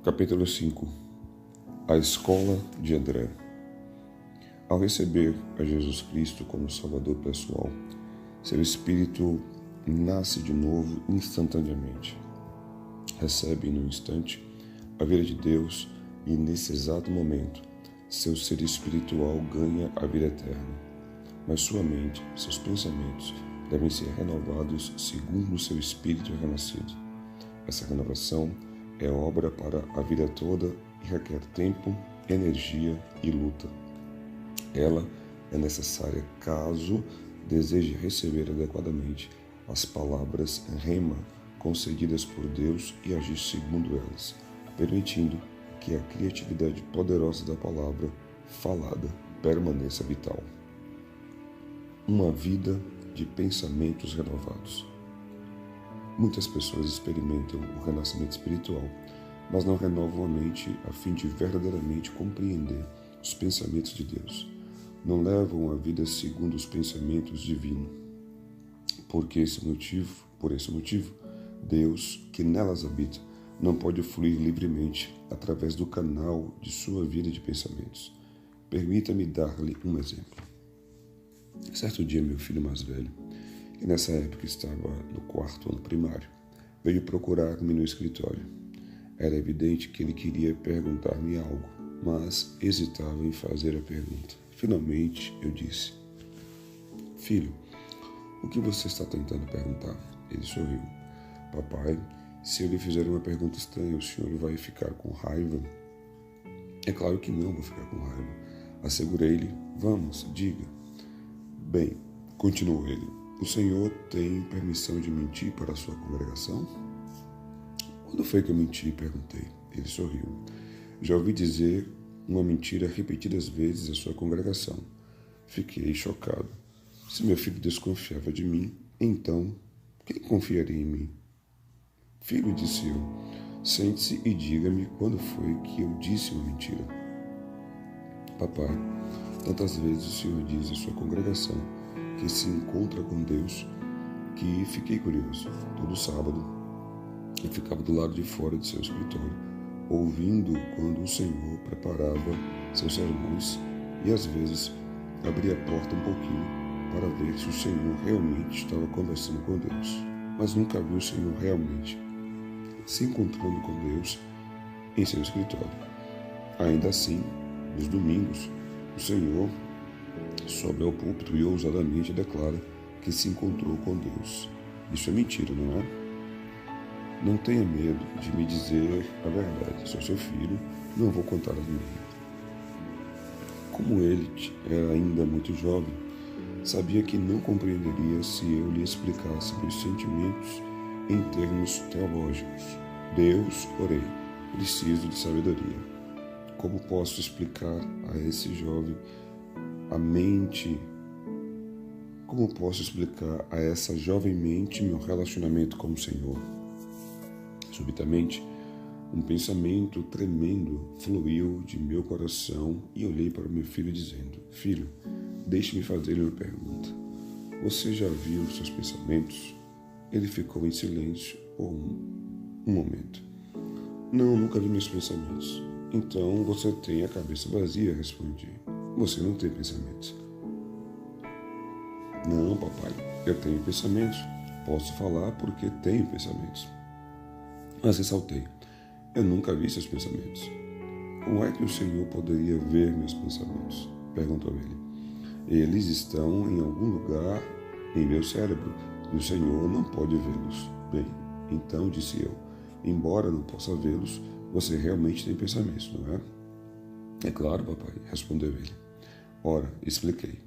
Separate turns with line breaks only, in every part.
Capítulo 5. A escola de André. Ao receber a Jesus Cristo como Salvador pessoal, seu espírito nasce de novo instantaneamente. Recebe no instante a vida de Deus e, nesse exato momento, seu ser espiritual ganha a vida eterna. Mas sua mente, seus pensamentos, devem ser renovados segundo o seu espírito renascido. Essa renovação é obra para a vida toda e requer tempo, energia e luta. Ela é necessária caso deseje receber adequadamente as palavras rema concedidas por Deus e agir segundo elas, permitindo que a criatividade poderosa da palavra falada permaneça vital. Uma vida de pensamentos renovados. Muitas pessoas experimentam o renascimento espiritual, mas não renovam a mente a fim de verdadeiramente compreender os pensamentos de Deus. Não levam a vida segundo os pensamentos divinos. Por esse motivo, Deus, que nelas habita, não pode fluir livremente através do canal de sua vida de pensamentos. Permita-me dar-lhe um exemplo. Certo dia, meu filho mais velho, que nessa época estava no 4º ano primário, veio procurar-me no escritório. Era evidente que ele queria perguntar-me algo, mas hesitava em fazer a pergunta. Finalmente, eu disse: "Filho, o que você está tentando perguntar?" Ele sorriu. "Papai, se eu lhe fizer uma pergunta estranha, o senhor vai ficar com raiva?" "É claro que não vou ficar com raiva." Assegurei-lhe. "Vamos, diga." "Bem," continuou ele, "o senhor tem permissão de mentir para a sua congregação?" "Quando foi que eu menti?" perguntei. Ele sorriu. "Já ouvi dizer uma mentira repetidas vezes à sua congregação." Fiquei chocado. Se meu filho desconfiava de mim, então quem confiaria em mim? "Filho," disse eu, "sente-se e diga-me quando foi que eu disse uma mentira." "Papai, tantas vezes o senhor diz à sua congregação que se encontra com Deus, que fiquei curioso. Todo sábado, eu ficava do lado de fora de seu escritório, ouvindo quando o Senhor preparava seus sermões e, às vezes, abria a porta um pouquinho para ver se o Senhor realmente estava conversando com Deus. Mas nunca vi o Senhor realmente se encontrando com Deus em seu escritório. Ainda assim, nos domingos, o Senhor sobe ao púlpito e ousadamente declara que se encontrou com Deus. Isso é mentira, não é? Não tenha medo de me dizer a verdade. Sou seu filho, não vou contar as mentiras." Como ele era ainda muito jovem, sabia que não compreenderia se eu lhe explicasse meus sentimentos em termos teológicos. "Deus, orei, preciso de sabedoria. Como posso explicar a esse jovem Como posso explicar a essa jovem mente meu relacionamento com o Senhor?" Subitamente, um pensamento tremendo fluiu de meu coração e olhei para meu filho dizendo: "Filho, deixe-me fazer-lhe uma pergunta. Você já viu os seus pensamentos?" Ele ficou em silêncio por um momento. "Não, nunca vi meus pensamentos." "Então você tem a cabeça vazia," respondi. "Você não tem pensamentos." "Não, papai, eu tenho pensamentos. Posso falar porque tenho pensamentos." Mas ressaltei: "Eu nunca vi seus pensamentos." "Como é que o Senhor poderia ver meus pensamentos?" perguntou ele. "Eles estão em algum lugar em meu cérebro e o Senhor não pode vê-los." "Bem, então," disse eu, "embora não possa vê-los, você realmente tem pensamentos, não é?" "É claro, papai," respondeu ele. "Ora," expliquei,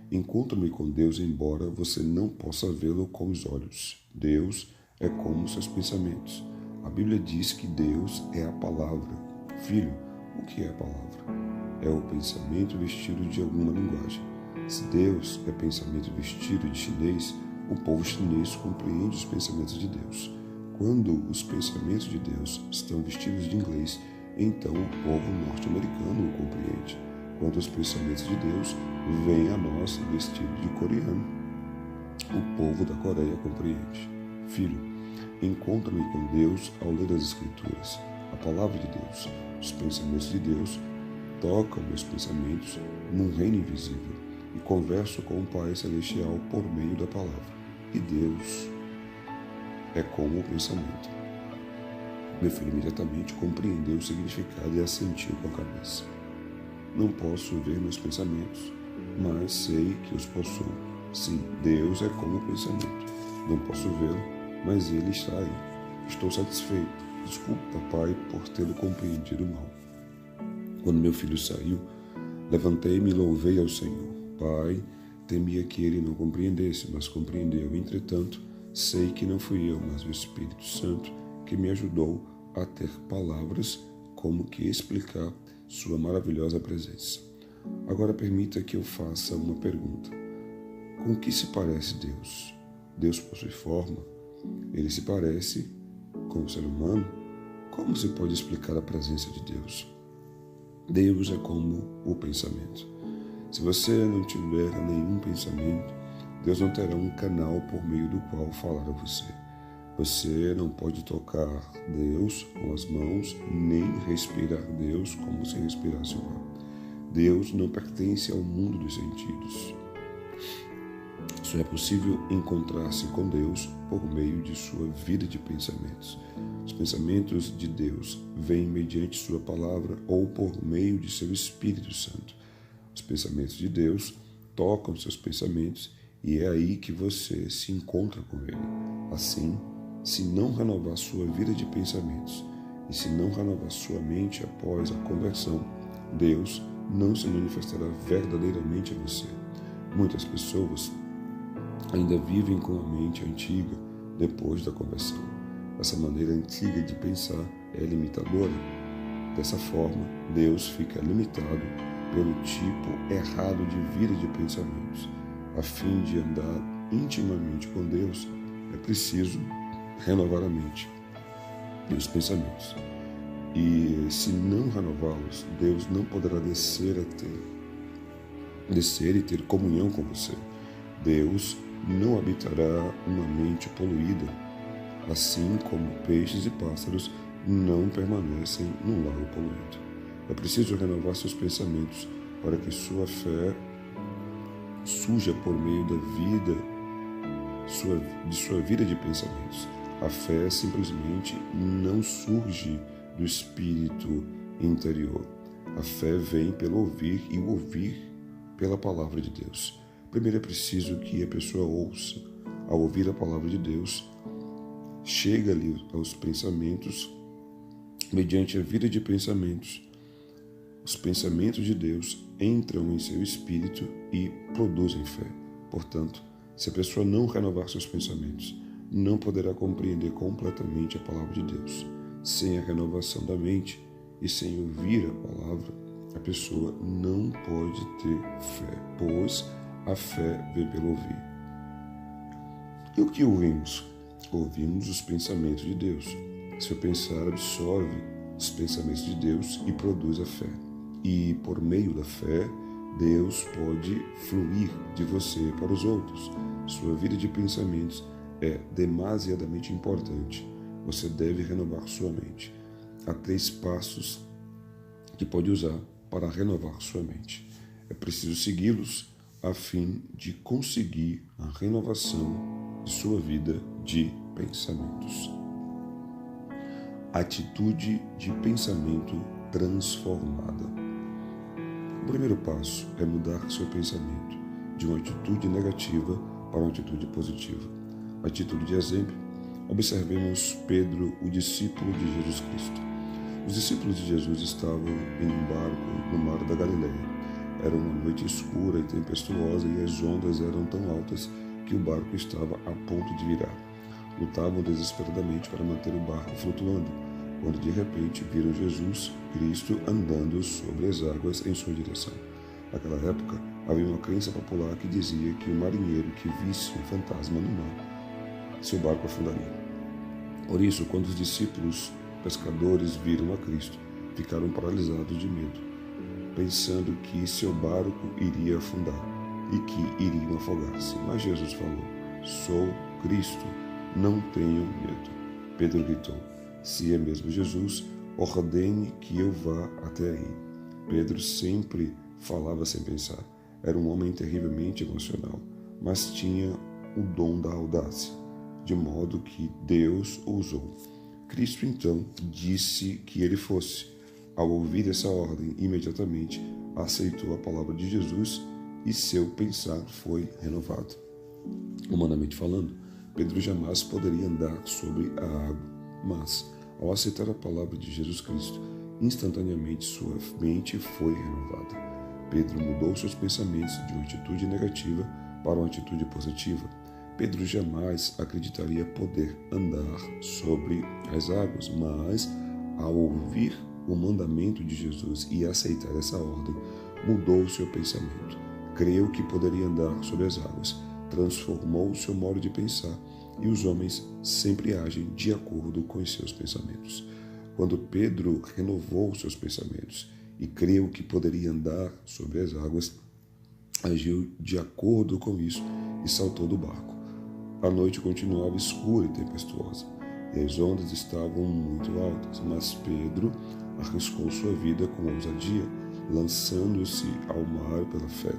"encontro-me com Deus embora você não possa vê-lo com os olhos. Deus é como seus pensamentos. A Bíblia diz que Deus é a palavra." "Filho, o que é a palavra?" "É o pensamento vestido de alguma linguagem. Se Deus é pensamento vestido de chinês, o povo chinês compreende os pensamentos de Deus. Quando os pensamentos de Deus estão vestidos de inglês, então o povo norte-americano o compreende. Quando os pensamentos de Deus vêm a nós vestido de coreano, o povo da Coreia compreende." "Filho, encontro-me com Deus ao ler as Escrituras. a palavra de Deus. Os pensamentos de Deus tocam meus pensamentos num reino invisível e converso com o Pai Celestial por meio da palavra. E Deus é como o pensamento. Meu filho imediatamente compreendeu o significado e assentiu com a cabeça. Não posso ver meus pensamentos, mas sei que os possuo. Sim, Deus é como o pensamento. Não posso vê-lo, mas ele está aí. Estou satisfeito. Desculpe, papai, por tê-lo compreendido mal. Quando meu filho saiu, levantei-me e louvei ao Senhor. Pai, temia que ele não compreendesse, mas compreendeu. Entretanto, sei que não fui eu, mas o Espírito Santo que me ajudou a ter palavras como que explicar sua maravilhosa presença. Agora permita que eu faça uma pergunta. Com que se parece Deus? Deus possui forma? Ele se parece com o ser humano? Como se pode explicar a presença de Deus? Deus é como o pensamento. Se você não tiver nenhum pensamento, Deus não terá um canal por meio do qual falar a você. Você não pode tocar Deus com as mãos, nem respirar Deus como se respirasse o ar. Deus não pertence ao mundo dos sentidos. Só é possível encontrar-se com Deus por meio de sua vida de pensamentos. Os pensamentos de Deus vêm mediante sua palavra ou por meio de seu Espírito Santo. Os pensamentos de Deus tocam seus pensamentos e é aí que você se encontra com Ele. Assim, se não renovar sua vida de pensamentos e se não renovar sua mente após a conversão, Deus não se manifestará verdadeiramente a você. Muitas pessoas ainda vivem com a mente antiga depois da conversão. Essa maneira antiga de pensar é limitadora. Dessa forma, Deus fica limitado pelo tipo errado de vida de pensamentos. A fim de andar intimamente com Deus, é preciso renovar a mente e os pensamentos. E se não renová-los, Deus não poderá descer e ter comunhão com você. Deus não habitará uma mente poluída, assim como peixes e pássaros não permanecem num lago poluído. É preciso renovar seus pensamentos para que sua fé surja por meio da vida, de sua vida de pensamentos. A fé simplesmente não surge do espírito interior. A fé vem pelo ouvir e o ouvir pela palavra de Deus. Primeiro é preciso que a pessoa ouça. Ao ouvir a palavra de Deus, chega-lhe aos pensamentos mediante a vida de pensamentos. Os pensamentos de Deus entram em seu espírito e produzem fé. Portanto, se a pessoa não renovar seus pensamentos, não poderá compreender completamente a palavra de Deus. Sem a renovação da mente e sem ouvir a palavra, a pessoa não pode ter fé, pois a fé vem pelo ouvir. E o que ouvimos? Ouvimos os pensamentos de Deus. Seu pensar absorve os pensamentos de Deus e produz a fé. E por meio da fé, Deus pode fluir de você para os outros. Sua vida de pensamentos é demasiadamente importante. Você deve renovar sua mente. Há 3 passos que pode usar para renovar sua mente. É preciso segui-los a fim de conseguir a renovação de sua vida de pensamentos. Atitude de pensamento transformada. O primeiro passo é mudar seu pensamento de uma atitude negativa para uma atitude positiva. A título de exemplo, observemos Pedro, o discípulo de Jesus Cristo. Os discípulos de Jesus estavam em um barco no mar da Galileia. Era uma noite escura e tempestuosa e as ondas eram tão altas que o barco estava a ponto de virar. Lutavam desesperadamente para manter o barco flutuando, quando de repente viram Jesus Cristo andando sobre as águas em sua direção. Naquela época, havia uma crença popular que dizia que o marinheiro que visse um fantasma no mar, seu barco afundaria. Por isso, quando os discípulos pescadores viram a Cristo, ficaram paralisados de medo, pensando que seu barco iria afundar e que iriam afogar-se. Mas Jesus falou: "Sou Cristo, não tenham medo." Pedro gritou: "Se é mesmo Jesus, ordene que eu vá até aí. Pedro sempre falava sem pensar. Era um homem terrivelmente emocional, mas tinha o dom da audácia, de modo que Deus o usou. Cristo então disse que ele fosse. Ao ouvir essa ordem, imediatamente aceitou a palavra de Jesus e seu pensar foi renovado. Humanamente falando, Pedro jamais poderia andar sobre a água, mas, ao aceitar a palavra de Jesus Cristo, instantaneamente sua mente foi renovada. Pedro mudou seus pensamentos de uma atitude negativa para uma atitude positiva. Pedro jamais acreditaria poder andar sobre as águas, mas, ao ouvir o mandamento de Jesus e aceitar essa ordem, mudou seu pensamento. Creu que poderia andar sobre as águas, transformou seu modo de pensar, e os homens sempre agem de acordo com os seus pensamentos. Quando Pedro renovou seus pensamentos e creu que poderia andar sobre as águas, agiu de acordo com isso e saltou do barco. A noite continuava escura e tempestuosa, e as ondas estavam muito altas, mas Pedro arriscou sua vida com ousadia, lançando-se ao mar pela fé,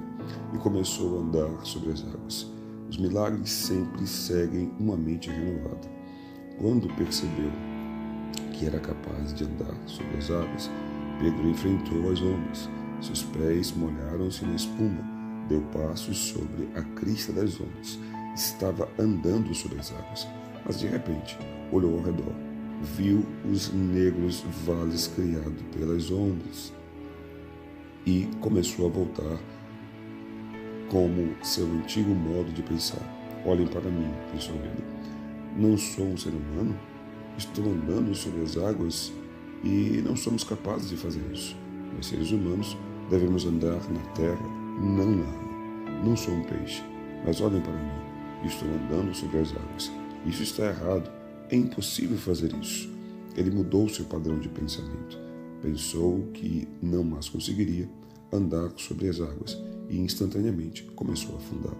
e começou a andar sobre as águas. Os milagres sempre seguem uma mente renovada. Quando percebeu que era capaz de andar sobre as águas, Pedro enfrentou as ondas. Seus pés molharam-se na espuma, deu passos sobre a crista das ondas. Estava andando sobre as águas, mas de repente olhou ao redor. Viu os negros vales criados pelas ondas e começou a voltar como seu antigo modo de pensar. Olhem para mim, pensou ele. Não sou um ser humano? Estou andando sobre as águas e não somos capazes de fazer isso. Nós, seres humanos, devemos andar na terra, não na água. Não sou um peixe, mas olhem para mim. Estou andando sobre as águas. Isso está errado. É impossível fazer isso. Ele mudou seu padrão de pensamento. Pensou que não mais conseguiria andar sobre as águas e instantaneamente começou a afundar.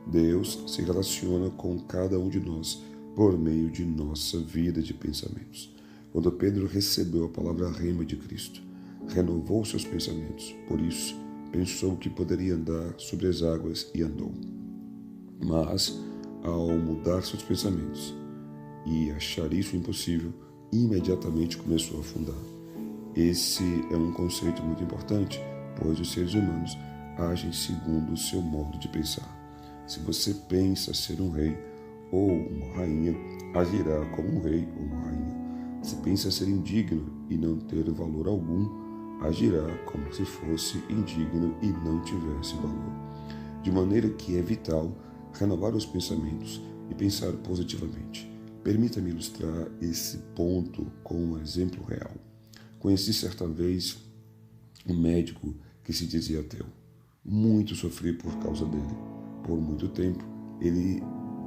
Deus se relaciona com cada um de nós por meio de nossa vida de pensamentos. Quando Pedro recebeu a palavra rema de Cristo, renovou seus pensamentos. Por isso, pensou que poderia andar sobre as águas e andou. Mas, ao mudar seus pensamentos e achar isso impossível, imediatamente começou a afundar. Esse é um conceito muito importante, pois os seres humanos agem segundo o seu modo de pensar. Se você pensa ser um rei ou uma rainha, agirá como um rei ou uma rainha. Se pensa ser indigno e não ter valor algum, agirá como se fosse indigno e não tivesse valor. De maneira que é vital renovar os pensamentos e pensar positivamente. Permita-me ilustrar esse ponto com um exemplo real. Conheci certa vez um médico que se dizia ateu. Muito sofri por causa dele. Por muito tempo, ele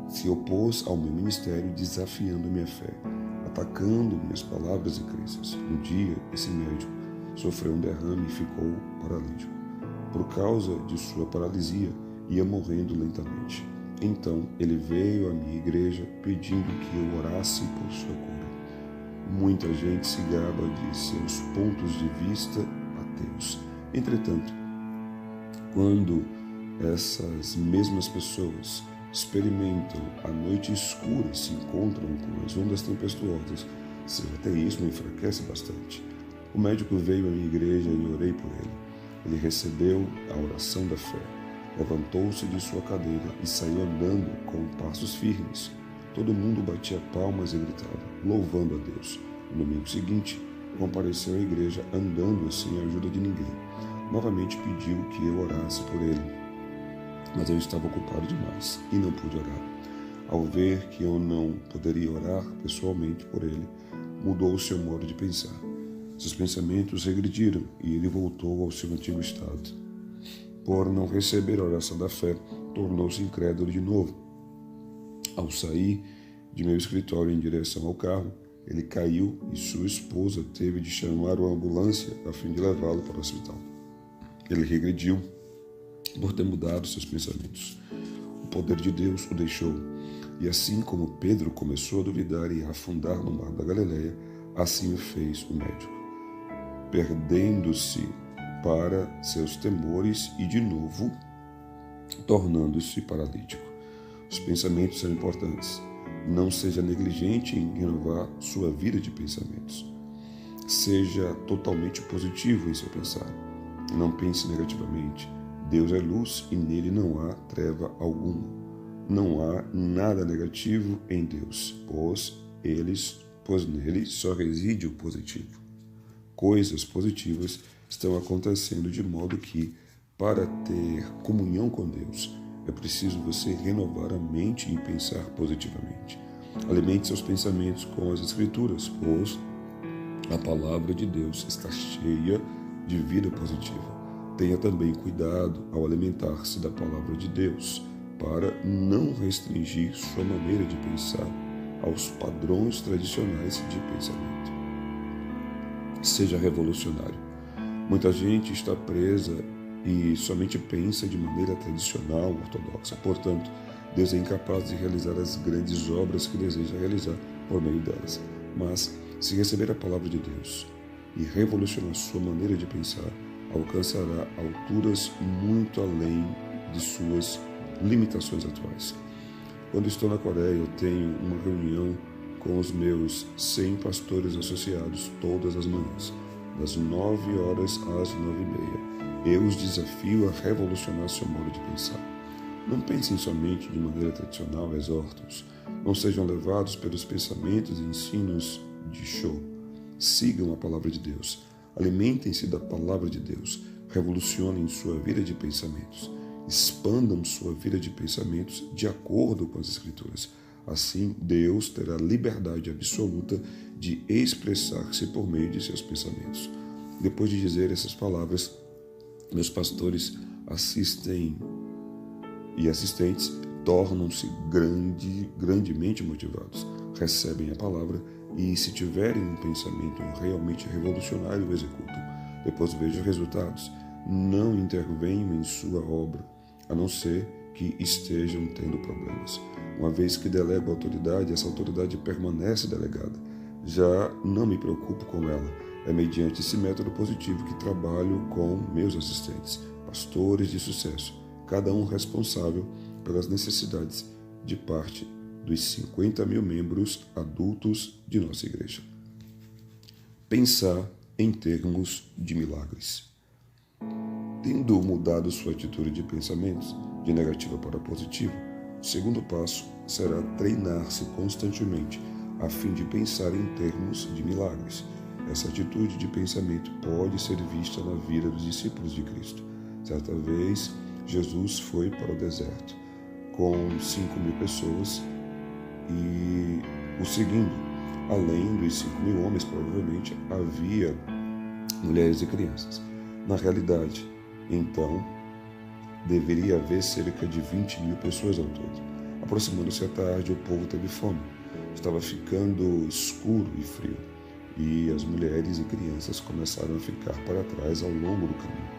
se opôs ao meu ministério, desafiando minha fé, atacando minhas palavras e crenças. Um dia, esse médico sofreu um derrame e ficou paralítico. Por causa de sua paralisia, ia morrendo lentamente. Então, ele veio à minha igreja pedindo que eu orasse por sua cura. Muita gente se gaba de seus pontos de vista ateus. Entretanto, quando essas mesmas pessoas experimentam a noite escura e se encontram com as ondas tempestuosas, seu ateísmo enfraquece bastante. O médico veio à minha igreja e orei por ele. Ele recebeu a oração da fé. Levantou-se de sua cadeira e saiu andando com passos firmes. Todo mundo batia palmas e gritava, louvando a Deus. No domingo seguinte, compareceu à igreja andando sem a ajuda de ninguém. Novamente pediu que eu orasse por ele, mas eu estava ocupado demais e não pude orar. Ao ver que eu não poderia orar pessoalmente por ele, mudou o seu modo de pensar. Seus pensamentos regrediram e ele voltou ao seu antigo estado. Por não receber a oração da fé, tornou-se incrédulo de novo. Ao sair de meu escritório em direção ao carro, ele caiu e sua esposa teve de chamar uma ambulância a fim de levá-lo para o hospital. Ele regrediu por ter mudado seus pensamentos. O poder de Deus o deixou. E assim como Pedro começou a duvidar e a afundar no mar da Galileia, Assim o fez o médico, perdendo-se para seus temores e, de novo, tornando-se paralítico. Os pensamentos são importantes. Não seja negligente em renovar sua vida de pensamentos. Seja totalmente positivo em seu pensar. Não pense negativamente. Deus é luz e nele não há treva alguma. Não há nada negativo em Deus, pois nele só reside o positivo. Coisas positivas estão acontecendo de modo que, para ter comunhão com Deus, é preciso você renovar a mente e pensar positivamente. Alimente seus pensamentos com as Escrituras, pois a palavra de Deus está cheia de vida positiva. Tenha também cuidado ao alimentar-se da palavra de Deus, para não restringir sua maneira de pensar aos padrões tradicionais de pensamento. Seja revolucionário. Muita gente está presa e somente pensa de maneira tradicional, ortodoxa. Portanto, Deus é incapaz de realizar as grandes obras que deseja realizar por meio delas. Mas, se receber a palavra de Deus e revolucionar sua maneira de pensar, alcançará alturas muito além de suas limitações atuais. Quando estou na Coreia, eu tenho uma reunião com os meus 100 pastores associados todas as manhãs, das 9 horas às 9h30. Eu os desafio a revolucionar seu modo de pensar. Não pensem somente de maneira tradicional, exortos. Não sejam levados pelos pensamentos e ensinos de show. Sigam a palavra de Deus. Alimentem-se da palavra de Deus. Revolucionem sua vida de pensamentos. Expandam sua vida de pensamentos de acordo com as Escrituras. Assim, Deus terá liberdade absoluta de expressar-se por meio de seus pensamentos. Depois de dizer essas palavras, meus pastores assistentes tornam-se grandemente motivados. Recebem a palavra e, se tiverem um pensamento realmente revolucionário, o executam. Depois vejam resultados. Não intervenham em sua obra, a não ser que estejam tendo problemas. Uma vez que delego autoridade, essa autoridade permanece delegada. Já não me preocupo com ela. É mediante esse método positivo que trabalho com meus assistentes, pastores de sucesso, cada um responsável pelas necessidades de parte dos 50 mil membros adultos de nossa igreja. Pensar em termos de milagres. Tendo mudado sua atitude de pensamentos, de negativa para positiva, o segundo passo será treinar-se constantemente a fim de pensar em termos de milagres. Essa atitude de pensamento pode ser vista na vida dos discípulos de Cristo. Certa vez, Jesus foi para o deserto com 5.000 pessoas e o seguindo. Além dos 5.000 homens, provavelmente, havia mulheres e crianças. Na realidade, então, deveria haver cerca de 20.000 pessoas ao todo. Aproximando-se à tarde, o povo teve fome. Estava ficando escuro e frio, e as mulheres e crianças começaram a ficar para trás ao longo do caminho.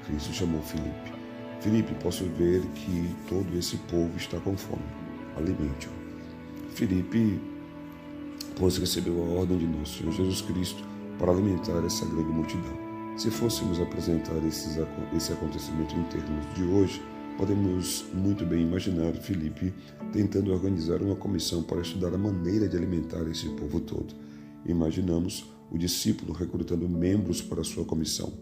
Cristo chamou Filipe. Filipe, posso ver que todo esse povo está com fome. Alimente-o. Filipe, pois recebeu a ordem de nosso Senhor Jesus Cristo para alimentar essa grande multidão. Se fôssemos apresentar esse acontecimento em termos de hoje, podemos muito bem imaginar Filipe tentando organizar uma comissão para estudar a maneira de alimentar esse povo todo. Imaginamos o discípulo recrutando membros para sua comissão.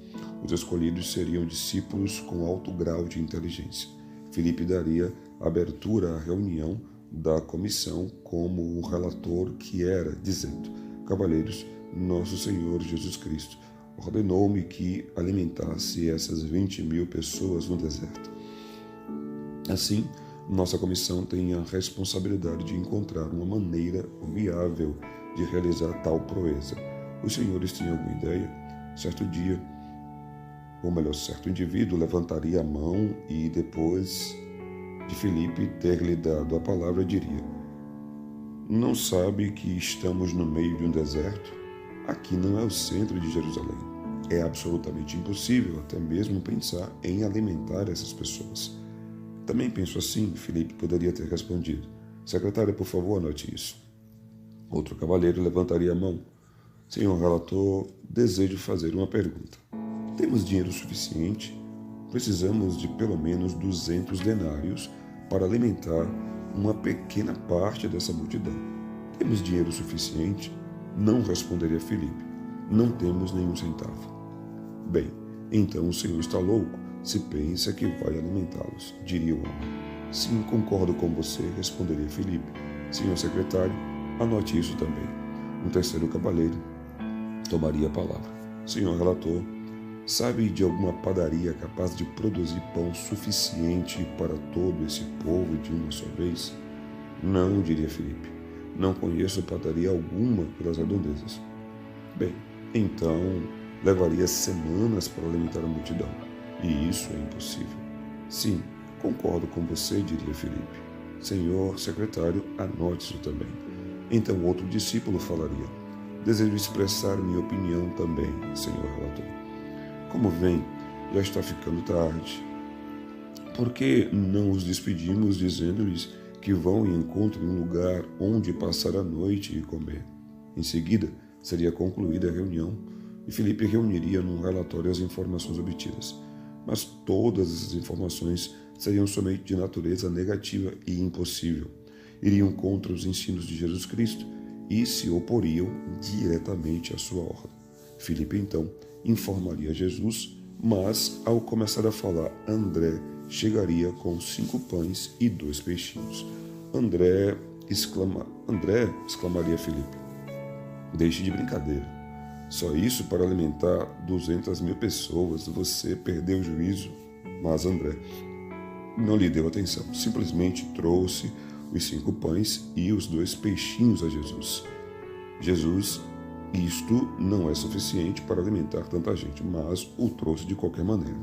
Os escolhidos seriam discípulos com alto grau de inteligência. Filipe daria abertura à reunião da comissão como o relator que era, dizendo: Cavalheiros, nosso Senhor Jesus Cristo ordenou-me que alimentasse essas 20.000 pessoas no deserto. Assim, nossa comissão tem a responsabilidade de encontrar uma maneira viável de realizar tal proeza. Os senhores tinham alguma ideia? Certo indivíduo levantaria a mão e, depois de Filipe ter-lhe dado a palavra, diria: Não sabe que estamos no meio de um deserto? Aqui não é o centro de Jerusalém. É absolutamente impossível até mesmo pensar em alimentar essas pessoas. Também penso assim, Filipe poderia ter respondido. Secretária, por favor, anote isso. Outro cavalheiro levantaria a mão. Senhor relator, desejo fazer uma pergunta. Temos dinheiro suficiente? Precisamos de pelo menos 200 denários para alimentar uma pequena parte dessa multidão. Temos dinheiro suficiente? Não responderia Filipe. Não temos nenhum centavo. Bem, então o Senhor está louco se pensa que vai alimentá-los, diria o homem. Sim, concordo com você, responderia Filipe. Senhor secretário, anote isso também. Um terceiro cavaleiro tomaria a palavra. Senhor relator, sabe de alguma padaria capaz de produzir pão suficiente para todo esse povo de uma só vez? Não, diria Filipe. Não conheço padaria alguma pelas redondezas. Bem, então levaria semanas para alimentar a multidão. E isso é impossível. Sim, concordo com você, diria Filipe. Senhor secretário, anote isso também. Então outro discípulo falaria. Desejo expressar minha opinião também, senhor relator. Como vem, já está ficando tarde. Por que não os despedimos dizendo-lhes que vão e encontrem um lugar onde passar a noite e comer? Em seguida, seria concluída a reunião e Filipe reuniria num relatório as informações obtidas. Mas todas essas informações seriam somente de natureza negativa e impossível. Iriam contra os ensinos de Jesus Cristo e se oporiam diretamente à sua ordem. Filipe, então, informaria Jesus, mas, ao começar a falar, André chegaria com 5 pães e 2 peixinhos. André, exclamaria Filipe. Deixe de brincadeira. Só isso para alimentar 200.000 pessoas, você perdeu o juízo. Mas André não lhe deu atenção, simplesmente trouxe os 5 pães e os 2 peixinhos a Jesus. Jesus, isto não é suficiente para alimentar tanta gente, mas o trouxe de qualquer maneira.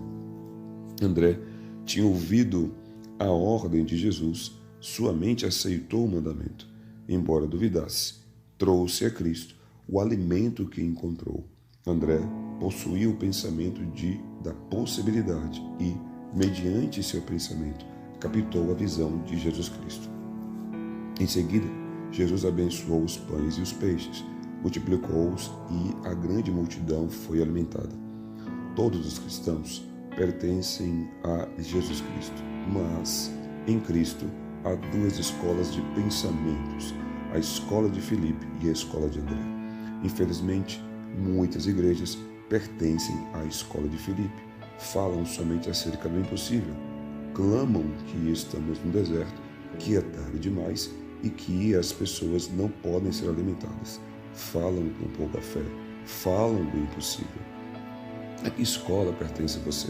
André tinha ouvido a ordem de Jesus, sua mente aceitou o mandamento, embora duvidasse. Trouxe a Cristo o alimento que encontrou. André possuía o pensamento da possibilidade e, mediante seu pensamento, captou a visão de Jesus Cristo. Em seguida, Jesus abençoou os pães e os peixes, multiplicou-os e a grande multidão foi alimentada. Todos os cristãos pertencem a Jesus Cristo, mas em Cristo há 2 escolas de pensamentos, a escola de Filipe e a escola de André. Infelizmente, muitas igrejas pertencem à escola de Filipe, falam somente acerca do impossível, clamam que estamos no deserto, que é tarde demais e que as pessoas não podem ser alimentadas. Falam com pouca fé, falam do impossível. A que escola pertence a você?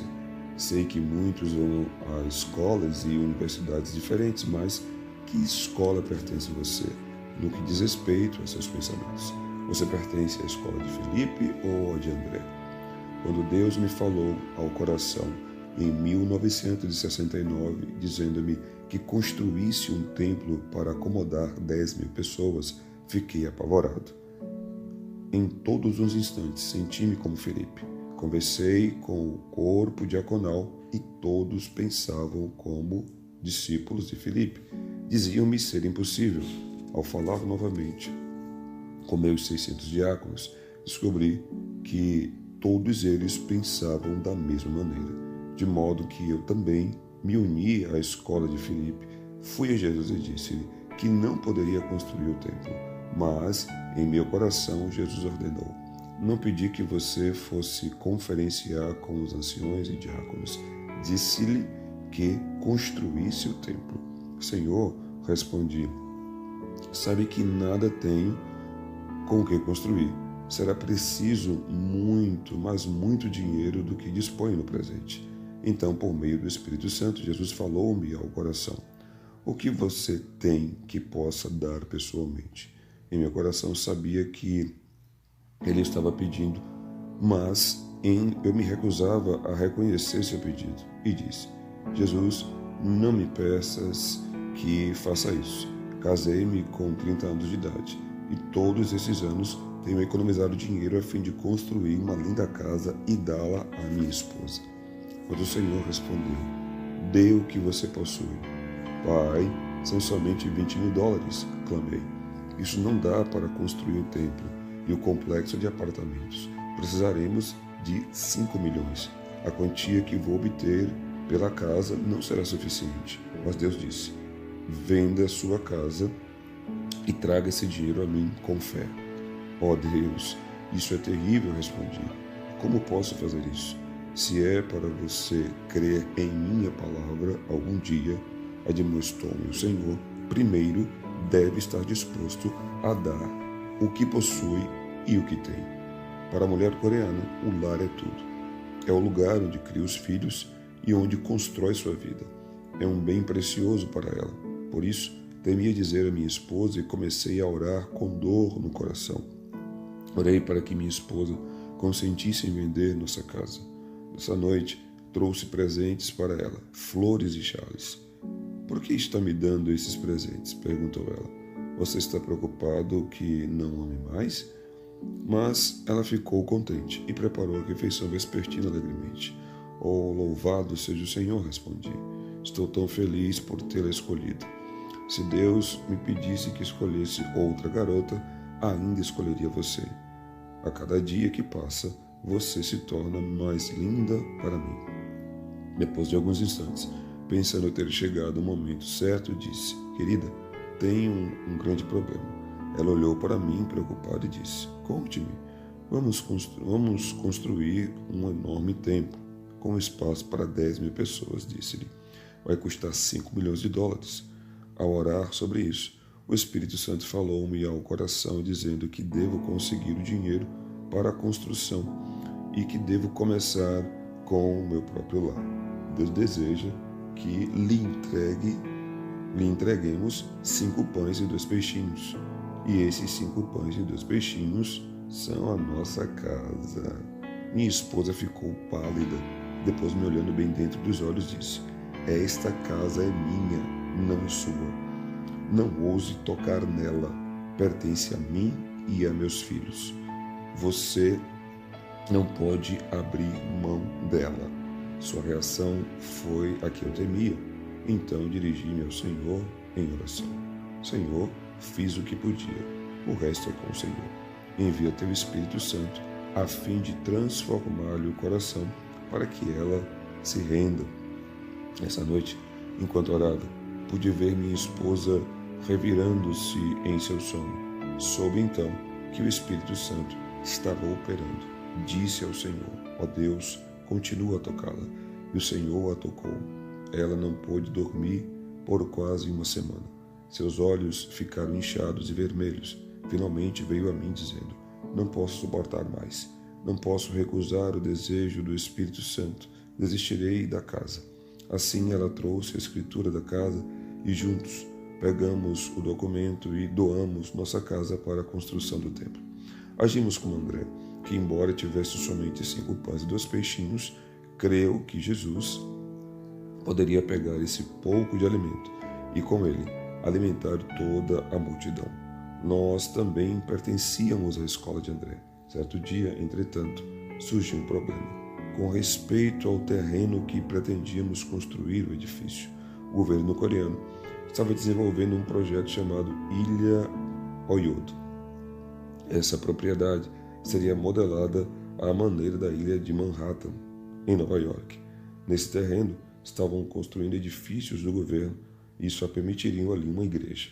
Sei que muitos vão a escolas e universidades diferentes, mas que escola pertence a você no que diz respeito a seus pensamentos? Você pertence à escola de Filipe ou à de André? Quando Deus me falou ao coração em 1969, dizendo-me que construísse um templo para acomodar 10.000 pessoas, fiquei apavorado. Em todos os instantes, senti-me como Filipe. Conversei com o corpo diaconal e todos pensavam como discípulos de Filipe. Diziam-me ser impossível. Ao falar novamente com meus 600 diáconos, descobri que todos eles pensavam da mesma maneira, de modo que eu também me uni à escola de Filipe. Fui a Jesus e disse-lhe que não poderia construir o templo, mas em meu coração Jesus ordenou: não pedi que você fosse conferenciar com os anciões e diáconos. Disse-lhe que construísse o templo. Senhor, respondi, sabe que nada tenho com o que construir. Será preciso muito, mas muito dinheiro do que dispõe no presente. Então, por meio do Espírito Santo, Jesus falou-me ao coração: o que você tem que possa dar pessoalmente? Em meu coração sabia que ele estava pedindo, mas eu me recusava a reconhecer seu pedido e disse: Jesus, não me peças que faça isso. Casei-me com 30 anos de idade e todos esses anos tenho economizado dinheiro a fim de construir uma linda casa e dá-la à minha esposa. Mas o Senhor respondeu: dê o que você possui. Pai, são somente $20.000, clamei. Isso não dá para construir o templo. e o complexo de apartamentos. Precisaremos de 5 milhões. A quantia que vou obter pela casa não será suficiente. Mas Deus disse: venda a sua casa e traga esse dinheiro a mim com fé. Ó Deus, isso é terrível, respondi. Como posso fazer isso? Se é para você crer em minha palavra algum dia, admoestou-me o Senhor, primeiro deve estar disposto a dar o que possui e o que tem. Para a mulher coreana, o lar é tudo. É o lugar onde cria os filhos e onde constrói sua vida. É um bem precioso para ela. Por isso, temia dizer a minha esposa e comecei a orar com dor no coração. Orei para que minha esposa consentisse em vender nossa casa. Nessa noite, trouxe presentes para ela, flores e chales. Por que está me dando esses presentes? Perguntou ela. Você está preocupado que não ame mais? Mas ela ficou contente e preparou a refeição vespertina alegremente. Oh, louvado seja o Senhor, respondi. Estou tão feliz por tê-la escolhido. Se Deus me pedisse que escolhesse outra garota, ainda escolheria você. A cada dia que passa, você se torna mais linda para mim. Depois de alguns instantes, pensando ter chegado o momento certo, disse: querida, tenho um grande problema. Ela olhou para mim preocupada e disse: conte-me. Vamos construir um enorme templo com espaço para 10 mil pessoas, disse-lhe. Vai custar 5 milhões de dólares. Ao orar sobre isso, o Espírito Santo falou-me ao coração dizendo que devo conseguir o dinheiro para a construção e que devo começar com o meu próprio lar. Deus deseja que lhe entreguemos 5 pães e 2 peixinhos. E esses 5 pães e 2 peixinhos são a nossa casa. Minha esposa ficou pálida. Depois, me olhando bem dentro dos olhos, disse: esta casa é minha, não sua. Não ouse tocar nela. Pertence a mim e a meus filhos. Você não pode abrir mão dela. Sua reação foi a que eu temia. Então dirigi-me ao Senhor em oração. Senhor, fiz o que podia. O resto é com o Senhor. Envia teu Espírito Santo a fim de transformar-lhe o coração para que ela se renda. Essa noite, enquanto orava, pude ver minha esposa revirando-se em seu sono. Soube então que o Espírito Santo estava operando. Disse ao Senhor: ó Deus, continua a tocá-la. E o Senhor a tocou. Ela não pôde dormir por quase uma semana. Seus olhos ficaram inchados e vermelhos. Finalmente veio a mim dizendo: não posso suportar mais. Não posso recusar o desejo do Espírito Santo. Desistirei da casa. Assim ela trouxe a escritura da casa e juntos pegamos o documento e doamos nossa casa para a construção do templo. Agimos como André, que embora tivesse somente 5 pães e 2 peixinhos, creu que Jesus poderia pegar esse pouco de alimento e com ele alimentar toda a multidão. Nós também pertencíamos à escola de André. Certo dia, entretanto, surgiu um problema. Com respeito ao terreno que pretendíamos construir o edifício, o governo coreano estava desenvolvendo um projeto chamado Ilha Oyod. Essa propriedade seria modelada à maneira da ilha de Manhattan, em Nova York. Nesse terreno estavam construindo edifícios do governo e só permitiriam ali uma igreja.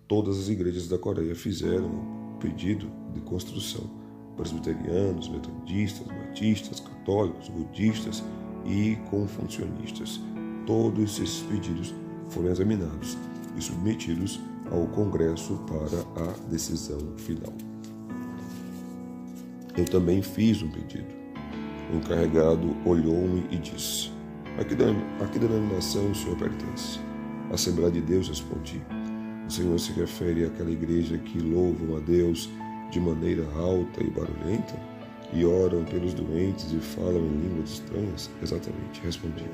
Todas as igrejas da Coreia fizeram o pedido de construção. Presbiterianos, metodistas, batistas, católicos, budistas e confucionistas. Todos esses pedidos foram examinados e submetidos ao Congresso para a decisão final. Eu também fiz um pedido. O encarregado olhou-me e disse: a que denominação o senhor pertence? Assembleia de Deus, respondi. O Senhor se refere àquela igreja que louvam a Deus de maneira alta e barulhenta e oram pelos doentes e falam em línguas estranhas? Exatamente, respondi.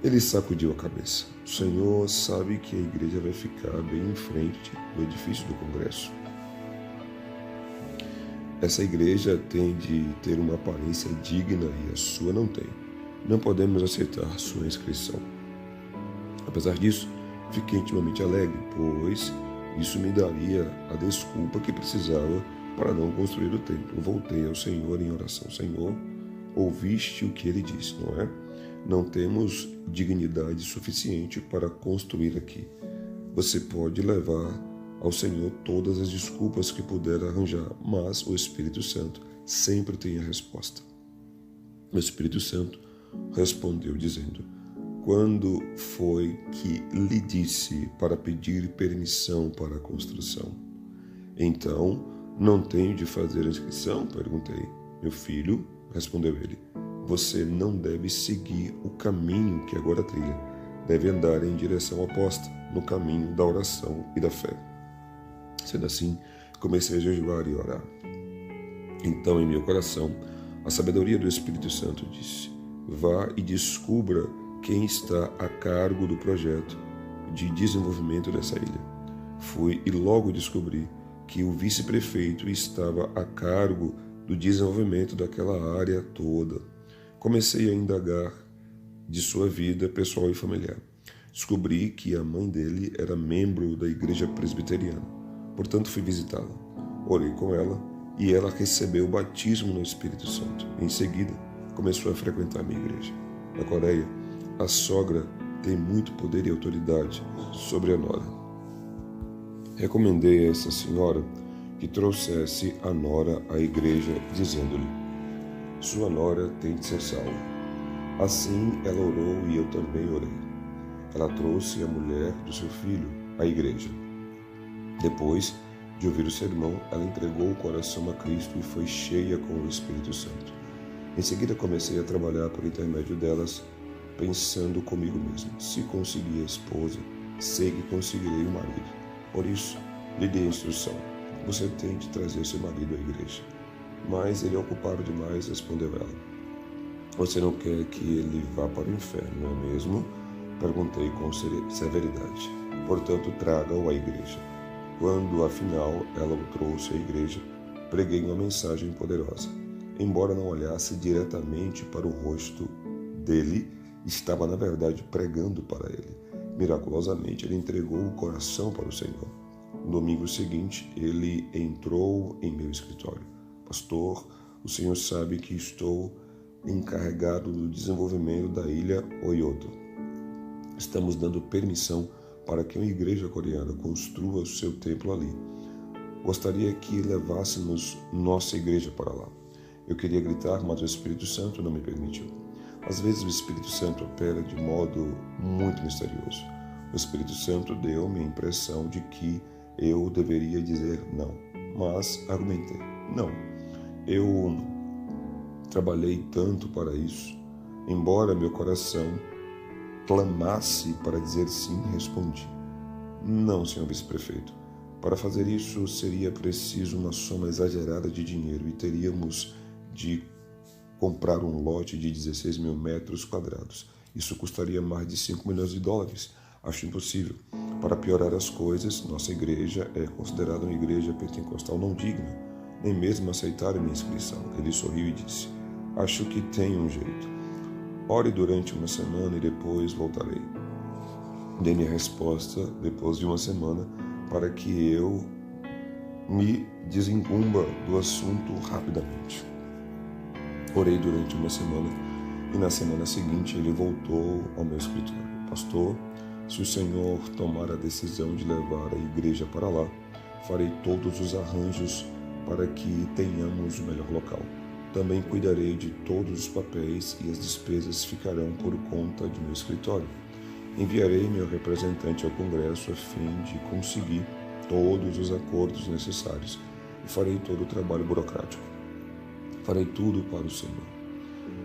Ele sacudiu a cabeça. O Senhor sabe que a igreja vai ficar bem em frente do edifício do Congresso. Essa igreja tem de ter uma aparência digna e a sua não tem. Não podemos aceitar sua inscrição. Apesar disso, fiquei intimamente alegre, pois isso me daria a desculpa que precisava para não construir o templo. Voltei ao Senhor em oração. Senhor, ouviste o que ele disse, não é? Não temos dignidade suficiente para construir aqui. Você pode levar ao Senhor todas as desculpas que puder arranjar, mas o Espírito Santo sempre tem a resposta. O Espírito Santo respondeu dizendo: quando foi que lhe disse para pedir permissão para a construção? Então, não tenho de fazer a inscrição? Perguntei. Meu filho, respondeu ele, você não deve seguir o caminho que agora trilha. Deve andar em direção oposta, no caminho da oração e da fé. Sendo assim, comecei a jejuar e orar. Então, em meu coração, a sabedoria do Espírito Santo disse: vá e descubra quem está a cargo do projeto de desenvolvimento dessa ilha. Fui e logo descobri que o vice-prefeito estava a cargo do desenvolvimento daquela área toda. Comecei a indagar de sua vida pessoal e familiar. Descobri que a mãe dele era membro da igreja presbiteriana. Portanto, fui visitá-la. Orei com ela e ela recebeu o batismo no Espírito Santo. Em seguida, começou a frequentar a minha igreja. Na Coreia, a sogra tem muito poder e autoridade sobre a nora. Recomendei a essa senhora que trouxesse a nora à igreja, dizendo-lhe: sua nora tem de ser salva. Assim ela orou e eu também orei. Ela trouxe a mulher do seu filho à igreja. Depois de ouvir o sermão, ela entregou o coração a Cristo e foi cheia com o Espírito Santo. Em seguida comecei a trabalhar por intermédio delas, pensando comigo mesmo: se conseguir a esposa, sei que conseguirei o marido. Por isso, lhe dei a instrução: você tem de trazer seu marido à igreja. Mas ele é ocupado demais, respondeu ela. Você não quer que ele vá para o inferno, não é mesmo? Perguntei com severidade. Portanto, traga-o à igreja. Quando, afinal, ela o trouxe à igreja, preguei uma mensagem poderosa. Embora não olhasse diretamente para o rosto dele, estava, na verdade, pregando para ele. Miraculosamente, ele entregou o coração para o Senhor. No domingo seguinte, ele entrou em meu escritório. Pastor, o senhor sabe que estou encarregado do desenvolvimento da ilha Oyoto. Estamos dando permissão para que uma igreja coreana construa o seu templo ali. Gostaria que levássemos nossa igreja para lá. Eu queria gritar, mas o Espírito Santo não me permitiu. Às vezes o Espírito Santo opera de modo muito misterioso. O Espírito Santo deu-me a impressão de que eu deveria dizer não, mas argumentei: não, eu trabalhei tanto para isso. Embora meu coração clamasse para dizer sim, respondi: não, senhor vice-prefeito. Para fazer isso seria preciso uma soma exagerada de dinheiro e teríamos de comprar um lote de 16 mil metros quadrados. Isso custaria mais de 5 milhões de dólares. Acho impossível. Para piorar as coisas, nossa igreja é considerada uma igreja pentecostal não digna. Nem mesmo aceitaram minha inscrição. Ele sorriu e disse: acho que tem um jeito. Ore durante uma semana e depois voltarei. Dei minha resposta depois de uma semana para que eu me desincumba do assunto rapidamente. Orei durante uma semana e na semana seguinte ele voltou ao meu escritório. Pastor, se o Senhor tomar a decisão de levar a igreja para lá, farei todos os arranjos para que tenhamos o melhor local. Também cuidarei de todos os papéis e as despesas ficarão por conta de meu escritório. Enviarei meu representante ao Congresso a fim de conseguir todos os acordos necessários e farei todo o trabalho burocrático. Farei tudo para o Senhor.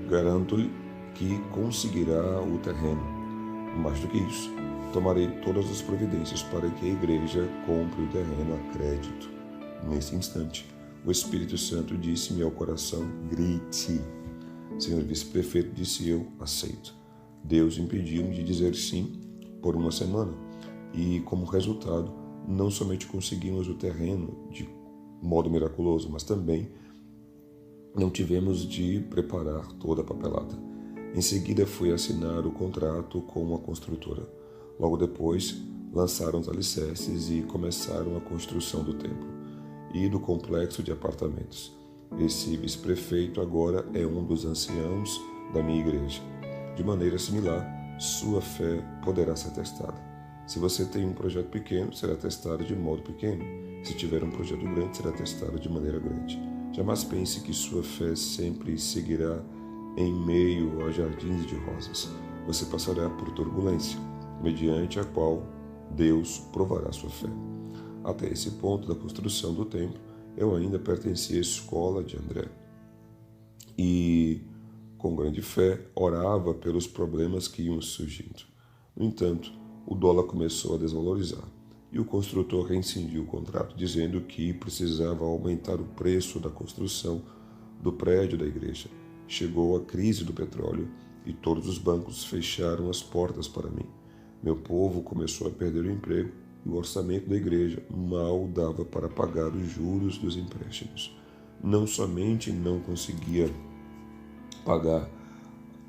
Garanto-lhe que conseguirá o terreno. Mais do que isso, tomarei todas as providências para que a igreja compre o terreno a crédito. Nesse instante, o Espírito Santo disse-me ao coração: grite. Senhor vice-prefeito, disse eu, aceito. Deus impediu-me de dizer sim por uma semana e, como resultado, não somente conseguimos o terreno de modo miraculoso, mas também não tivemos de preparar toda a papelada. Em seguida, fui assinar o contrato com uma construtora. Logo depois, lançaram os alicerces e começaram a construção do templo. e do complexo de apartamentos. Esse vice-prefeito agora é um dos anciãos da minha igreja. De maneira similar, sua fé poderá ser testada. Se você tem um projeto pequeno, será testado de modo pequeno. Se tiver um projeto grande, será testado de maneira grande. Jamais pense que sua fé sempre seguirá em meio a jardins de rosas. Você passará por turbulência, mediante a qual Deus provará sua fé. Até esse ponto da construção do templo, eu ainda pertencia à escola de André. E, com grande fé, orava pelos problemas que iam surgindo. No entanto, o dólar começou a desvalorizar e o construtor rescindiu o contrato, dizendo que precisava aumentar o preço da construção do prédio da igreja. Chegou a crise do petróleo e todos os bancos fecharam as portas para mim. Meu povo começou a perder o emprego e o orçamento da igreja mal dava para pagar os juros dos empréstimos. Não somente não conseguia pagar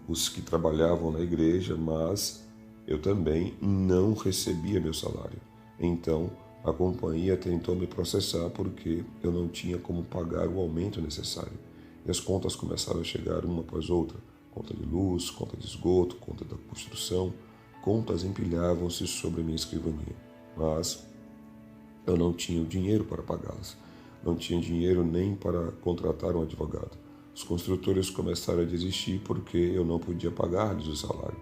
os que trabalhavam na igreja, mas eu também não recebia meu salário. Então, a companhia tentou me processar porque eu não tinha como pagar o aumento necessário. E as contas começaram a chegar uma após outra. Conta de luz, conta de esgoto, conta da construção. Contas empilhavam-se sobre a minha escrivaninha. Mas eu não tinha o dinheiro para pagá-las. Não tinha dinheiro nem para contratar um advogado. Os construtores começaram a desistir porque eu não podia pagar-lhes o salário.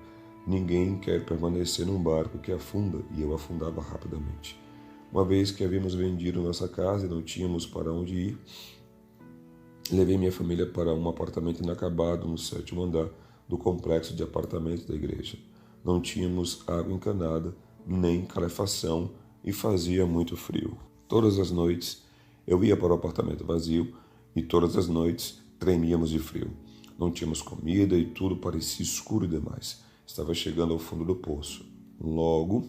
Ninguém quer permanecer num barco que afunda, e eu afundava rapidamente. Uma vez que havíamos vendido nossa casa e não tínhamos para onde ir, levei minha família para um apartamento inacabado no 7º andar do complexo de apartamentos da igreja. Não tínhamos água encanada, nem calefação, e fazia muito frio. Todas as noites eu ia para o apartamento vazio e todas as noites tremíamos de frio. Não tínhamos comida e tudo parecia escuro demais. Estava chegando ao fundo do poço. Logo,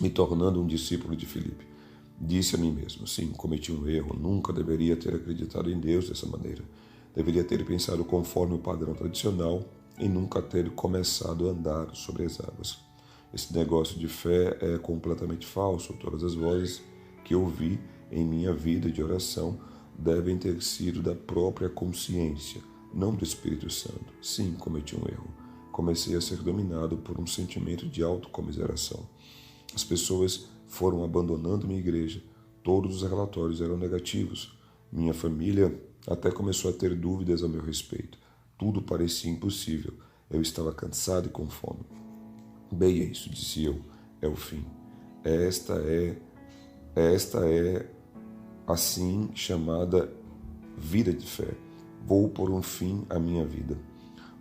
me tornando um discípulo de Filipe, disse a mim mesmo: sim, cometi um erro, nunca deveria ter acreditado em Deus dessa maneira. Deveria ter pensado conforme o padrão tradicional e nunca ter começado a andar sobre as águas. Esse negócio de fé é completamente falso. Todas as vozes que ouvi em minha vida de oração devem ter sido da própria consciência, não do Espírito Santo. Sim, cometi um erro. Comecei a ser dominado por um sentimento de autocomiseração. As pessoas foram abandonando minha igreja. Todos os relatórios eram negativos. Minha família até começou a ter dúvidas a meu respeito. Tudo parecia impossível. Eu estava cansado e com fome. Bem, é isso, disse eu. É o fim. Esta é assim chamada vida de fé. Vou pôr um fim à minha vida.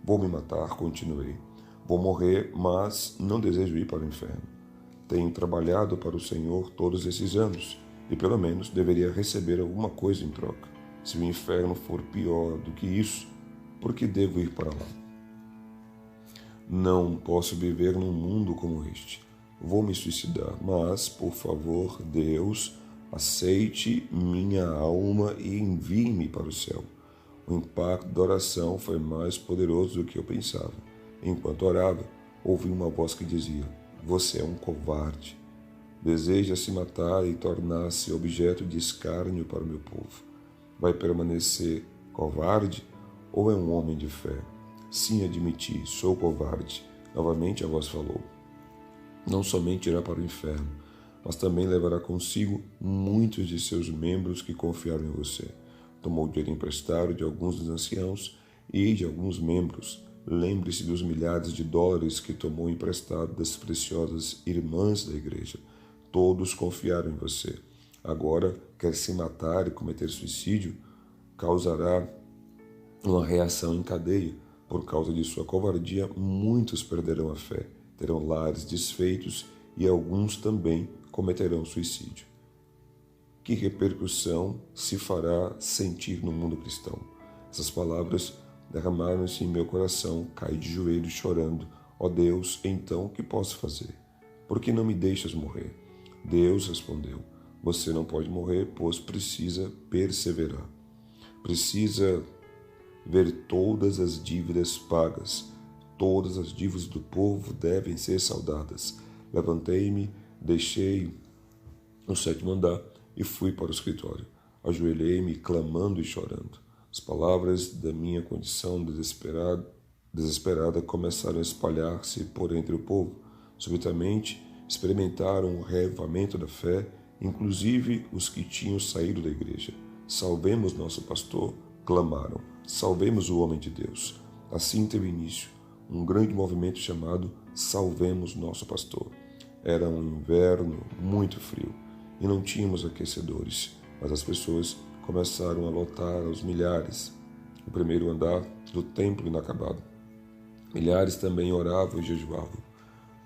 Vou me matar, continuei. Vou morrer, mas não desejo ir para o inferno. Tenho trabalhado para o Senhor todos esses anos e pelo menos deveria receber alguma coisa em troca. Se o inferno for pior do que isso, por que devo ir para lá? Não posso viver num mundo como este. Vou me suicidar, mas, por favor, Deus, aceite minha alma e envie-me para o céu. O impacto da oração foi mais poderoso do que eu pensava. Enquanto orava, ouvi uma voz que dizia: você é um covarde. Deseja se matar e tornar-se objeto de escárnio para o meu povo. Vai permanecer covarde ou é um homem de fé? Sim, admiti, sou covarde. Novamente a voz falou: não somente irá para o inferno, mas também levará consigo muitos de seus membros que confiaram em você. Tomou dinheiro emprestado de alguns dos anciãos e de alguns membros. Lembre-se dos milhares de dólares que tomou emprestado das preciosas irmãs da igreja. Todos confiaram em você. Agora quer se matar e cometer suicídio? Causará uma reação em cadeia. Por causa de sua covardia, muitos perderão a fé, terão lares desfeitos e alguns também cometerão suicídio. Que repercussão se fará sentir no mundo cristão? Essas palavras derramaram-se em meu coração, caí de joelhos chorando. Ó Deus, então o que posso fazer? Por que não me deixas morrer? Deus respondeu: você não pode morrer, pois precisa perseverar. Precisa ver todas as dívidas pagas. Todas as dívidas do povo devem ser saldadas. Levantei-me, deixei o 7º andar e fui para o escritório. Ajoelhei-me, clamando e chorando. As palavras da minha condição desesperada começaram a espalhar-se por entre o povo. Subitamente, experimentaram o reavivamento da fé, inclusive os que tinham saído da igreja. Salvemos nosso pastor, clamaram. Salvemos o homem de Deus. Assim teve início um grande movimento chamado Salvemos nosso pastor. Era um inverno muito frio e não tínhamos aquecedores, mas as pessoas começaram a lotar aos milhares o primeiro andar do templo inacabado. Milhares também oravam e jejuavam.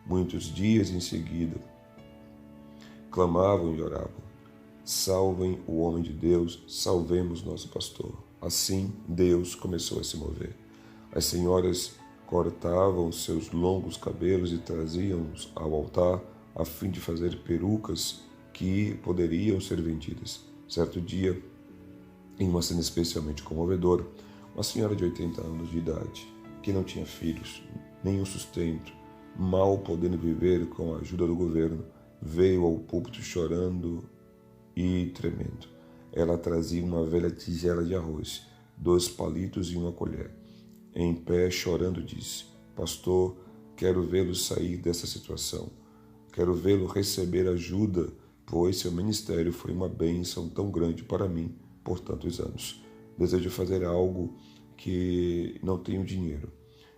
Muitos dias em seguida, clamavam e oravam. Salvem o homem de Deus, salvemos nosso pastor. Assim, Deus começou a se mover. As senhoras cortavam seus longos cabelos e traziam-os ao altar a fim de fazer perucas que poderiam ser vendidas. Certo dia, em uma cena especialmente comovedora, uma senhora de 80 anos de idade, que não tinha filhos, nenhum sustento, mal podendo viver com a ajuda do governo, veio ao púlpito chorando e tremendo. Ela trazia uma velha tigela de arroz, 2 palitos e uma colher. Em pé, chorando, disse: Pastor, quero vê-lo sair dessa situação. Quero vê-lo receber ajuda, pois seu ministério foi uma bênção tão grande para mim por tantos anos. Desejo fazer algo que não tenho dinheiro.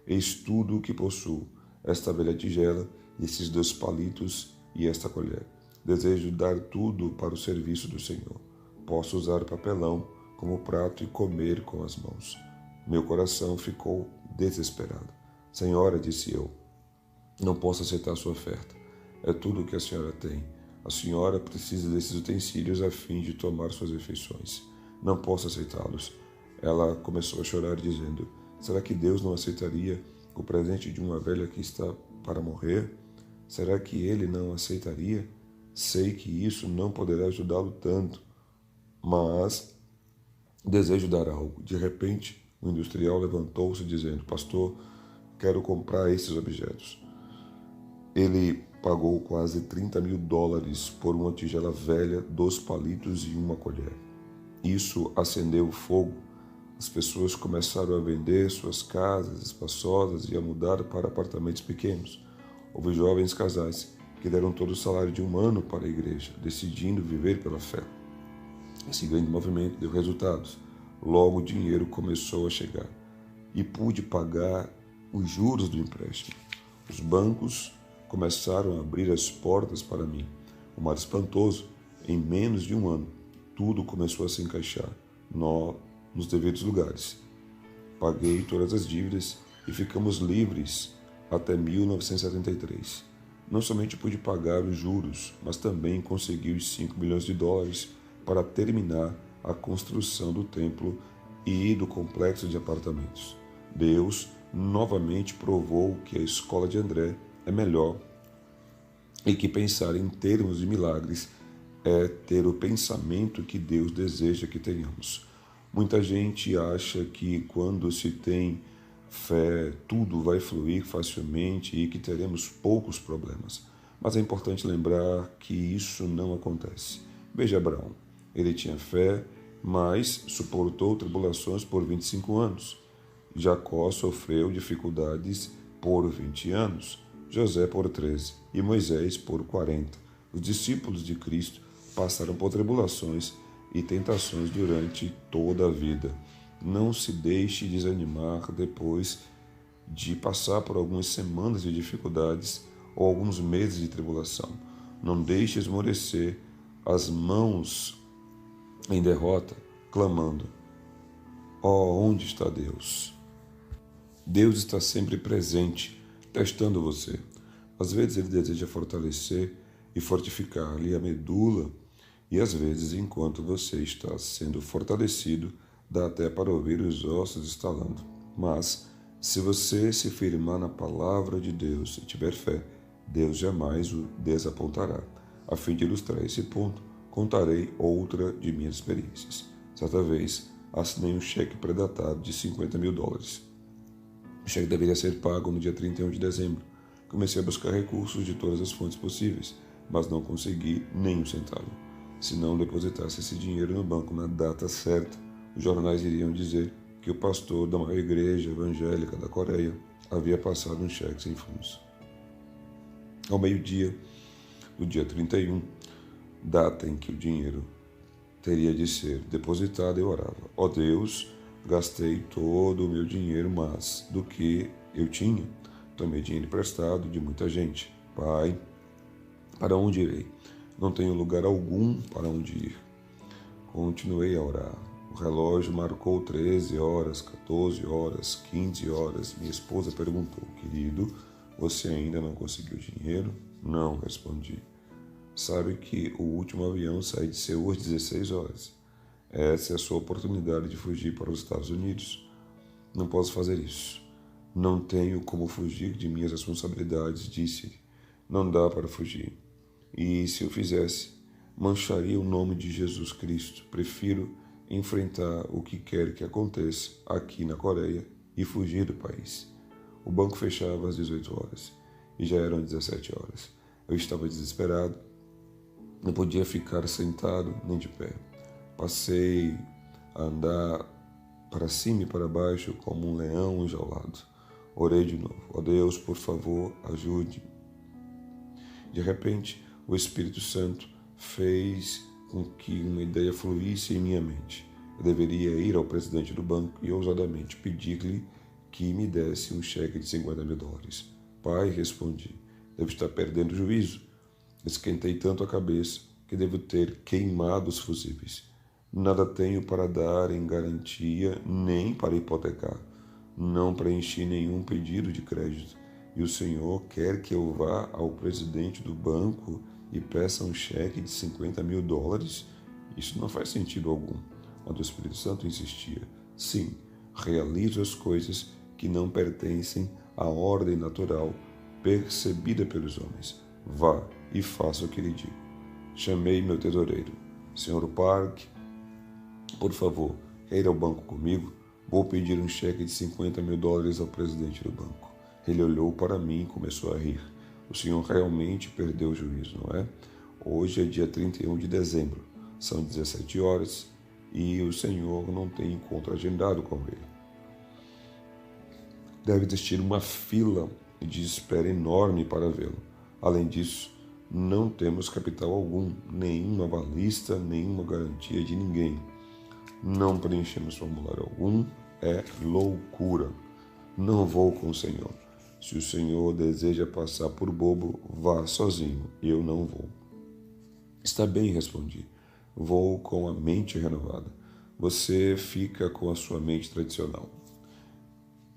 Eis tudo o que possuo, esta velha tigela, esses 2 palitos e esta colher. Desejo dar tudo para o serviço do Senhor. Posso usar papelão como prato e comer com as mãos. Meu coração ficou desesperado. Senhora, disse eu, não posso aceitar sua oferta. É tudo o que a senhora tem. A senhora precisa desses utensílios a fim de tomar suas refeições. Não posso aceitá-los. Ela começou a chorar, dizendo: será que Deus não aceitaria o presente de uma velha que está para morrer? Será que Ele não aceitaria? Sei que isso não poderá ajudá-lo tanto, mas desejo dar algo. De repente, o industrial levantou-se, dizendo: Pastor, quero comprar esses objetos. Ele pagou quase $30.000 por uma tigela velha, 2 palitos e uma colher. Isso acendeu o fogo. As pessoas começaram a vender suas casas espaçosas e a mudar para apartamentos pequenos. Houve jovens casais que deram todo o salário de um ano para a igreja, decidindo viver pela fé. Esse grande movimento deu resultados. Logo o dinheiro começou a chegar e pude pagar os juros do empréstimo. Os bancos começaram a abrir as portas para mim. O mais espantoso, em menos de um ano, tudo começou a se encaixar nos devidos lugares. Paguei todas as dívidas e ficamos livres até 1973. Não somente pude pagar os juros, mas também consegui os $5 milhões para terminar a construção do templo e do complexo de apartamentos. Deus novamente provou que a escola de André é melhor e que pensar em termos de milagres é ter o pensamento que Deus deseja que tenhamos. Muita gente acha que quando se tem fé, tudo vai fluir facilmente e que teremos poucos problemas. Mas é importante lembrar que isso não acontece. Veja Abraão. Ele tinha fé, mas suportou tribulações por 25 anos. Jacó sofreu dificuldades por 20 anos, José por 13 e Moisés por 40. Os discípulos de Cristo passaram por tribulações e tentações durante toda a vida. Não se deixe desanimar depois de passar por algumas semanas de dificuldades ou alguns meses de tribulação. Não deixe esmorecer as mãos em derrota, clamando: onde está Deus? Deus está sempre presente, testando você. Às vezes Ele deseja fortalecer e fortificar-lhe a medula, e às vezes, enquanto você está sendo fortalecido, dá até para ouvir os ossos estalando. Mas, se você se firmar na palavra de Deus e tiver fé, Deus jamais o desapontará. A fim de ilustrar esse ponto, contarei outra de minhas experiências. Certa vez, assinei um cheque predatado de $50 mil. O cheque deveria ser pago no dia 31 de dezembro. Comecei a buscar recursos de todas as fontes possíveis, mas não consegui nem um centavo. Se não depositasse esse dinheiro no banco na data certa, os jornais iriam dizer que o pastor da maior igreja evangélica da Coreia havia passado um cheque sem fundos. Ao meio-dia do dia 31, data em que o dinheiro teria de ser depositado, eu orava: ó Deus, gastei todo o meu dinheiro mais do que eu tinha. Tomei dinheiro emprestado de muita gente. Pai, para onde irei? Não tenho lugar algum para onde ir. Continuei a orar. O relógio marcou 13 horas, 14 horas, 15 horas. Minha esposa perguntou: querido, você ainda não conseguiu dinheiro? Não, respondi. Sabe que o último avião sai de Seul às 16 horas. Essa é a sua oportunidade de fugir para os Estados Unidos. Não posso fazer isso. Não tenho como fugir de minhas responsabilidades, disse. Não dá para fugir. E se eu fizesse, mancharia o nome de Jesus Cristo. Prefiro enfrentar o que quer que aconteça aqui na Coreia e fugir do país. O banco fechava às 18 horas e já eram 17 horas. Eu estava desesperado. Não podia ficar sentado nem de pé. Passei a andar para cima e para baixo como um leão enjaulado. Orei de novo. Ó Deus, por favor, ajude. De repente, o Espírito Santo fez com que uma ideia fluísse em minha mente. Eu deveria ir ao presidente do banco e ousadamente pedir-lhe que me desse um cheque de $50.000. Pai, respondi, devo estar perdendo o juízo. Esquentei tanto a cabeça que devo ter queimado os fusíveis. Nada tenho para dar em garantia nem para hipotecar. Não preenchi nenhum pedido de crédito. E o Senhor quer que eu vá ao presidente do banco e peça um cheque de $50.000? Isso não faz sentido algum. Mas o Espírito Santo insistia. Sim, realizo as coisas que não pertencem à ordem natural percebida pelos homens. Vá e faça o que lhe digo. Chamei meu tesoureiro. Senhor Park, por favor, quer ir ao banco comigo? Vou pedir um cheque de $50.000 ao presidente do banco. Ele olhou para mim e começou a rir. O senhor realmente perdeu o juízo, não é? Hoje é dia 31 de dezembro. São 17 horas e o senhor não tem encontro agendado com ele. Deve existir uma fila de espera enorme para vê-lo. Além disso, não temos capital algum, nenhuma avalista, nenhuma garantia de ninguém. Não preenchemos formulário algum, é loucura. Não vou com o senhor. Se o senhor deseja passar por bobo, vá sozinho, eu não vou. Está bem, respondi. Vou com a mente renovada. Você fica com a sua mente tradicional.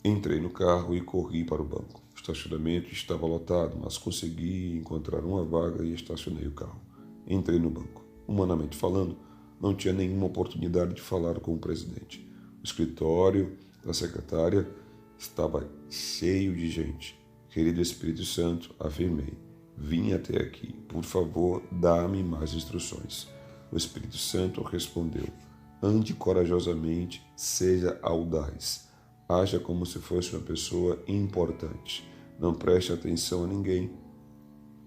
Entrei no carro e corri para o banco. O estacionamento estava lotado, mas consegui encontrar uma vaga e estacionei o carro. Entrei no banco. Humanamente falando, não tinha nenhuma oportunidade de falar com o presidente. O escritório da secretária estava cheio de gente. Querido Espírito Santo, afirmei. Vim até aqui. Por favor, dá-me mais instruções. O Espírito Santo respondeu. Ande corajosamente, seja audaz. Haja como se fosse uma pessoa importante. Não preste atenção a ninguém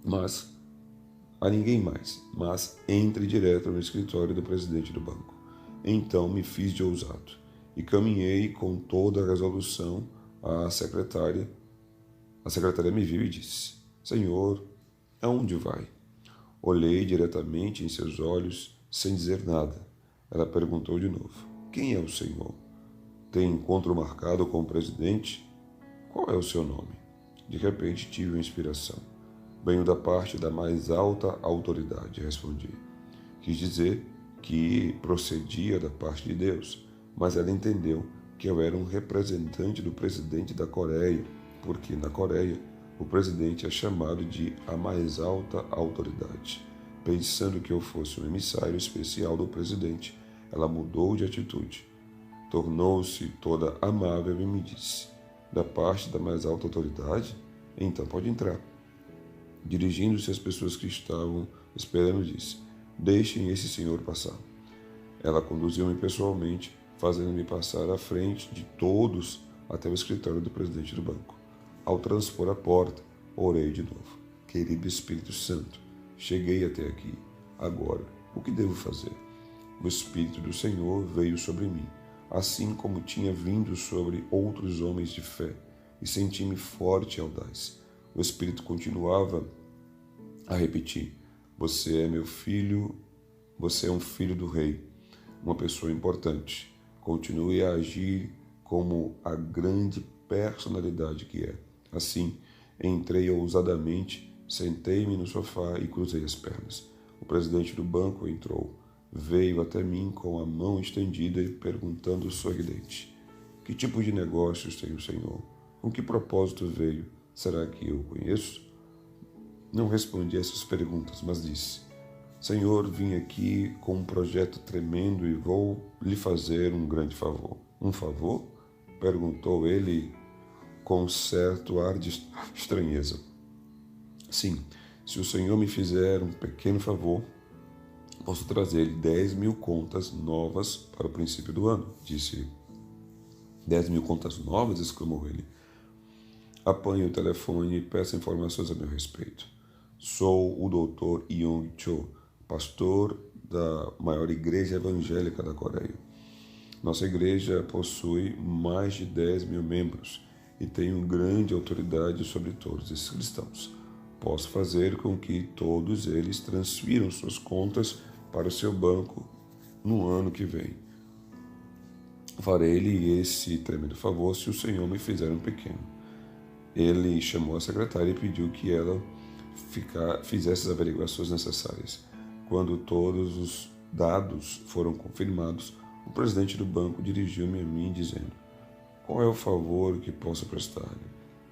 mais, mas entre direto no escritório do presidente do banco. Então me fiz de ousado e caminhei com toda a resolução à secretária. A secretária me viu e disse, Senhor, aonde vai? Olhei diretamente em seus olhos sem dizer nada. Ela perguntou de novo, quem é o Senhor? Tem encontro marcado com o presidente? Qual é o seu nome? De repente tive uma inspiração. Venho da parte da mais alta autoridade, respondi. Quis dizer que procedia da parte de Deus, mas ela entendeu que eu era um representante do presidente da Coreia, porque na Coreia o presidente é chamado de a mais alta autoridade. Pensando que eu fosse um emissário especial do presidente, ela mudou de atitude. Tornou-se toda amável e me disse, da parte da mais alta autoridade? Então pode entrar. Dirigindo-se às pessoas que estavam esperando, disse, deixem esse senhor passar. Ela conduziu-me pessoalmente, fazendo-me passar à frente de todos até o escritório do presidente do banco. Ao transpor a porta, orei de novo. Querido Espírito Santo, cheguei até aqui. Agora, O que devo fazer? O Espírito do Senhor veio sobre mim, assim como tinha vindo sobre outros homens de fé, e senti-me forte e audaz. O Espírito continuava a repetir: você é meu filho, você é um filho do rei, uma pessoa importante. Continue a agir como a grande personalidade que é. Assim, entrei ousadamente, sentei-me no sofá e cruzei as pernas. O presidente do banco entrou. Veio até mim com a mão estendida e perguntando sorridente: que tipo de negócios tem o senhor? Com que propósito veio? Será que eu o conheço? Não respondi essas perguntas, mas disse: Senhor, vim aqui com um projeto tremendo e vou lhe fazer um grande favor. Um favor? Perguntou ele com certo ar de estranheza. Sim, se o senhor me fizer um pequeno favor, posso trazer-lhe 10.000 contas novas para o princípio do ano, disse ele. 10.000 contas novas? Exclamou ele. Apanhe o telefone e peça informações a meu respeito. Sou o Dr. Yong Cho, pastor da maior igreja evangélica da Coreia. Nossa igreja possui mais de 10.000 membros e tem uma grande autoridade sobre todos esses cristãos. Posso fazer com que todos eles transfiram suas contas para o seu banco no ano que vem. Farei-lhe esse tremendo favor se o Senhor me fizer um pequeno. Ele chamou a secretária e pediu que ela fizesse as averiguações necessárias. Quando todos os dados foram confirmados, o presidente do banco dirigiu-me a mim dizendo: qual é o favor que posso prestar-lhe?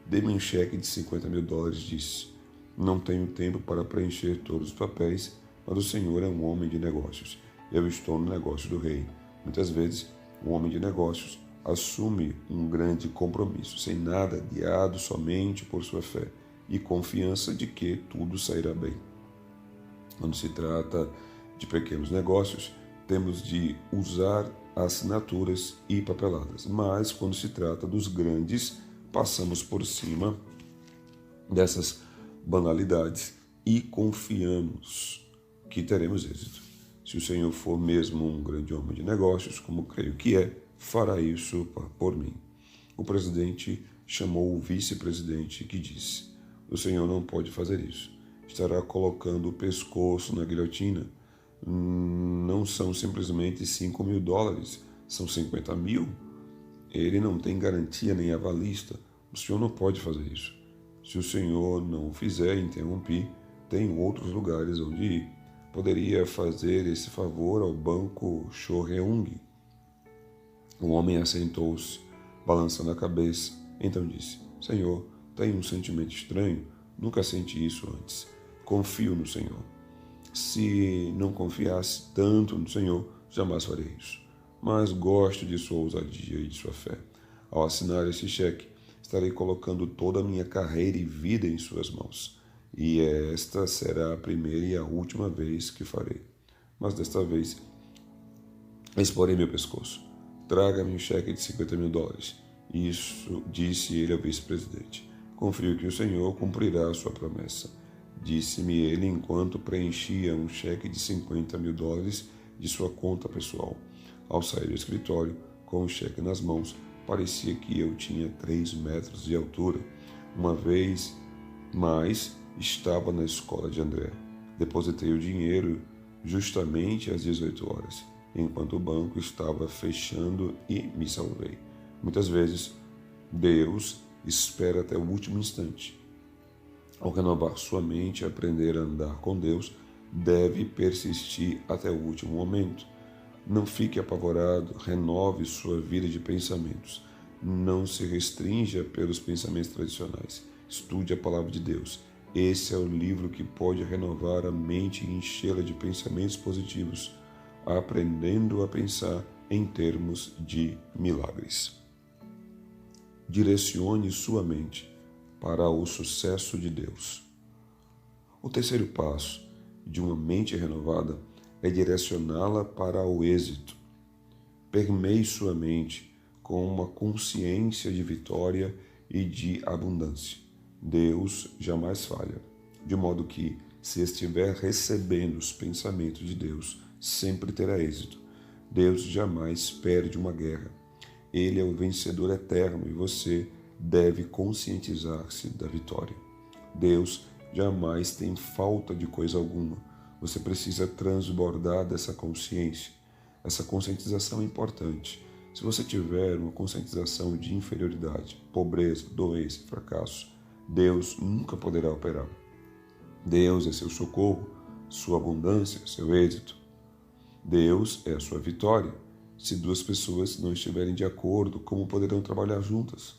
Dê-me um cheque de $50.000, disse. Não tenho tempo para preencher todos os papéis, mas o senhor é um homem de negócios. Eu estou no negócio do rei. Muitas vezes, um homem de negócios assume um grande compromisso, sem nada, guiado somente por sua fé e confiança de que tudo sairá bem. Quando se trata de pequenos negócios, temos de usar assinaturas e papeladas, mas quando se trata dos grandes, passamos por cima dessas banalidades e confiamos que teremos êxito. Se o Senhor for mesmo um grande homem de negócios, como creio que é, fará isso por mim. O presidente chamou o vice-presidente que disse: o Senhor não pode fazer isso. Estará colocando o pescoço na guilhotina. Não são simplesmente $5.000, são 50.000. Ele não tem garantia nem avalista. O senhor não pode fazer isso. Se o senhor não o fizer, interrompi, tem outros lugares onde ir. Poderia fazer esse favor ao banco Choreung. O homem assentou-se, balançando a cabeça. Então disse: Senhor, tenho um sentimento estranho. Nunca senti isso antes. Confio no Senhor. Se não confiasse tanto no Senhor, jamais farei isso. Mas gosto de sua ousadia e de sua fé. Ao assinar esse cheque, estarei colocando toda a minha carreira e vida em suas mãos. E esta será a primeira e a última vez que farei. Mas desta vez, exporei meu pescoço. Traga-me um cheque de $50.000. Isso, disse ele ao vice-presidente. Confio que o Senhor cumprirá a sua promessa. Disse-me ele enquanto preenchia um cheque de $50.000 de sua conta pessoal. Ao sair do escritório, com o cheque nas mãos, parecia que eu tinha 3 metros de altura. Uma vez mais, estava na escola de André. Depositei o dinheiro justamente às 18 horas, enquanto o banco estava fechando e me salvei. Muitas vezes, Deus espera até o último instante. Ao renovar sua mente e aprender a andar com Deus, deve persistir até o último momento. Não fique apavorado, renove sua vida de pensamentos. Não se restrinja pelos pensamentos tradicionais. Estude a palavra de Deus. Esse é o livro que pode renovar a mente e enchê-la de pensamentos positivos, aprendendo a pensar em termos de milagres. Direcione sua mente para o sucesso de Deus. O terceiro passo de uma mente renovada é direcioná-la para o êxito. Permeie sua mente com uma consciência de vitória e de abundância. Deus jamais falha, de modo que se estiver recebendo os pensamentos de Deus, sempre terá êxito. Deus jamais perde uma guerra. Ele é o vencedor eterno e você deve conscientizar-se da vitória. Deus jamais tem falta de coisa alguma. Você precisa transbordar dessa consciência. Essa conscientização é importante. Se você tiver uma conscientização de inferioridade, pobreza, doença, fracasso, Deus nunca poderá operar. Deus é seu socorro, sua abundância, seu êxito. Deus é a sua vitória. Se duas pessoas não estiverem de acordo, como poderão trabalhar juntas?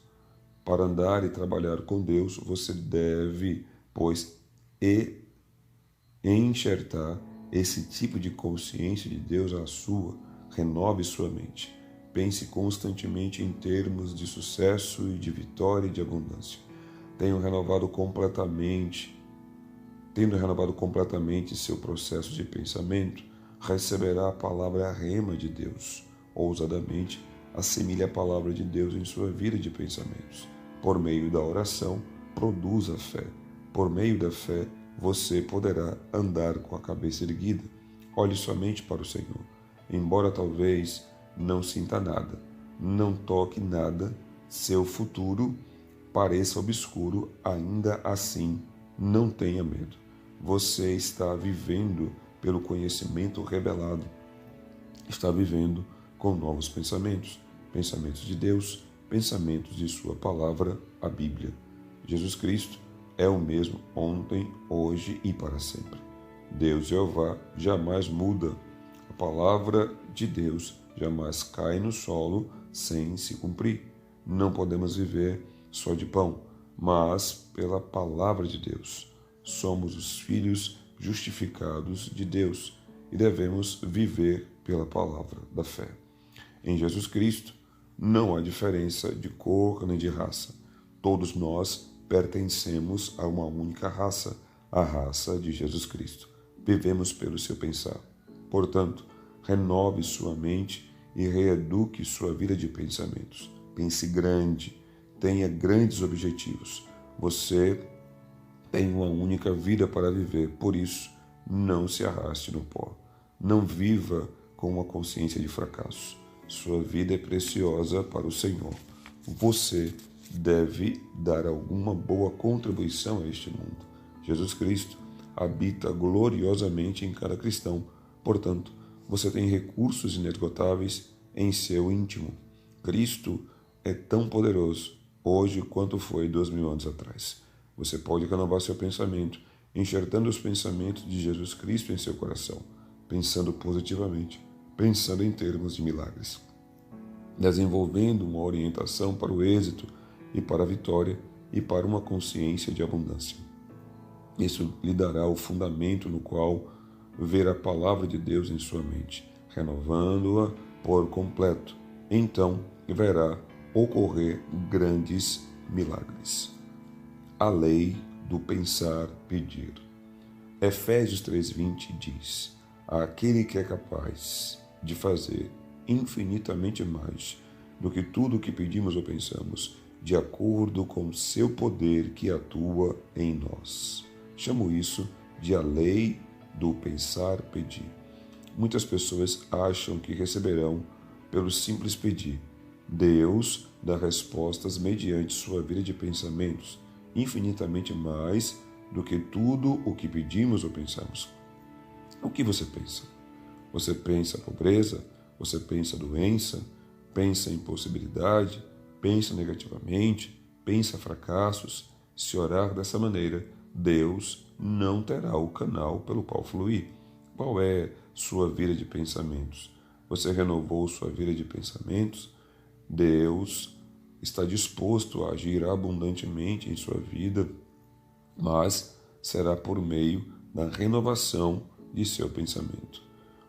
Para andar e trabalhar com Deus, você deve, enxertar esse tipo de consciência de Deus à sua. Renove sua mente. Pense constantemente em termos de sucesso e de vitória e de abundância. Tendo renovado completamente seu processo de pensamento, receberá a palavra rema de Deus. Ousadamente, assimile a palavra de Deus em sua vida de pensamentos. Por meio da oração, produza fé. Por meio da fé, você poderá andar com a cabeça erguida. Olhe somente para o Senhor. Embora talvez não sinta nada, não toque nada, seu futuro pareça obscuro, ainda assim, não tenha medo. Você está vivendo pelo conhecimento revelado. Está vivendo com novos pensamentos, pensamentos de Deus, pensamentos de sua palavra, a Bíblia. Jesus Cristo é o mesmo ontem, hoje e para sempre. Deus Jeová jamais muda. A palavra de Deus jamais cai no solo sem se cumprir. Não podemos viver só de pão, mas pela palavra de Deus. Somos os filhos justificados de Deus e devemos viver pela palavra da fé. Em Jesus Cristo não há diferença de cor nem de raça. Todos nós pertencemos a uma única raça, a raça de Jesus Cristo. Vivemos pelo seu pensar. Portanto, renove sua mente e reeduque sua vida de pensamentos. Pense grande, tenha grandes objetivos. Você tem uma única vida para viver, por isso, não se arraste no pó. Não viva com uma consciência de fracasso. Sua vida é preciosa para o Senhor. Você deve dar alguma boa contribuição a este mundo. Jesus Cristo habita gloriosamente em cada cristão. Portanto, você tem recursos inesgotáveis em seu íntimo. Cristo é tão poderoso hoje quanto foi 2000 anos atrás. Você pode renovar seu pensamento, enxertando os pensamentos de Jesus Cristo em seu coração, pensando positivamente, pensando em termos de milagres, desenvolvendo uma orientação para o êxito e para a vitória e para uma consciência de abundância. Isso lhe dará o fundamento no qual ver a palavra de Deus em sua mente, renovando-a por completo. Então verá ocorrer grandes milagres. A lei do pensar, pedir. Efésios 3:20 diz: aquele que é capaz de fazer infinitamente mais do que tudo o que pedimos ou pensamos, de acordo com o seu poder que atua em nós. Chamo isso de a lei do pensar, pedir. Muitas pessoas acham que receberão pelo simples pedir. Deus dá respostas mediante sua vida de pensamentos, infinitamente mais do que tudo o que pedimos ou pensamos. O que você pensa? Você pensa pobreza? Você pensa doença? Pensa impossibilidade? Pensa negativamente? Pensa fracassos? Se orar dessa maneira, Deus não terá o canal pelo qual fluir. Qual é sua vida de pensamentos? Você renovou sua vida de pensamentos? Deus está disposto a agir abundantemente em sua vida, mas será por meio da renovação de seu pensamento.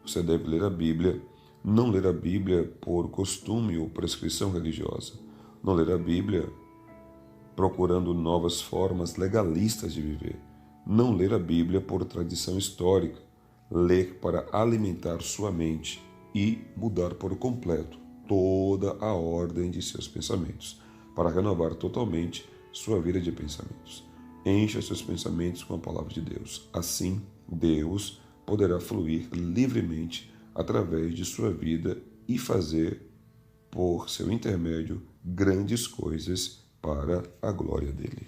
Você deve ler a Bíblia, não ler a Bíblia por costume ou prescrição religiosa, não ler a Bíblia procurando novas formas legalistas de viver, não ler a Bíblia por tradição histórica, ler para alimentar sua mente e mudar por completo toda a ordem de seus pensamentos, para renovar totalmente sua vida de pensamentos. Encha seus pensamentos com a palavra de Deus. Assim, Deus poderá fluir livremente através de sua vida e fazer, por seu intermédio, grandes coisas para a glória dele.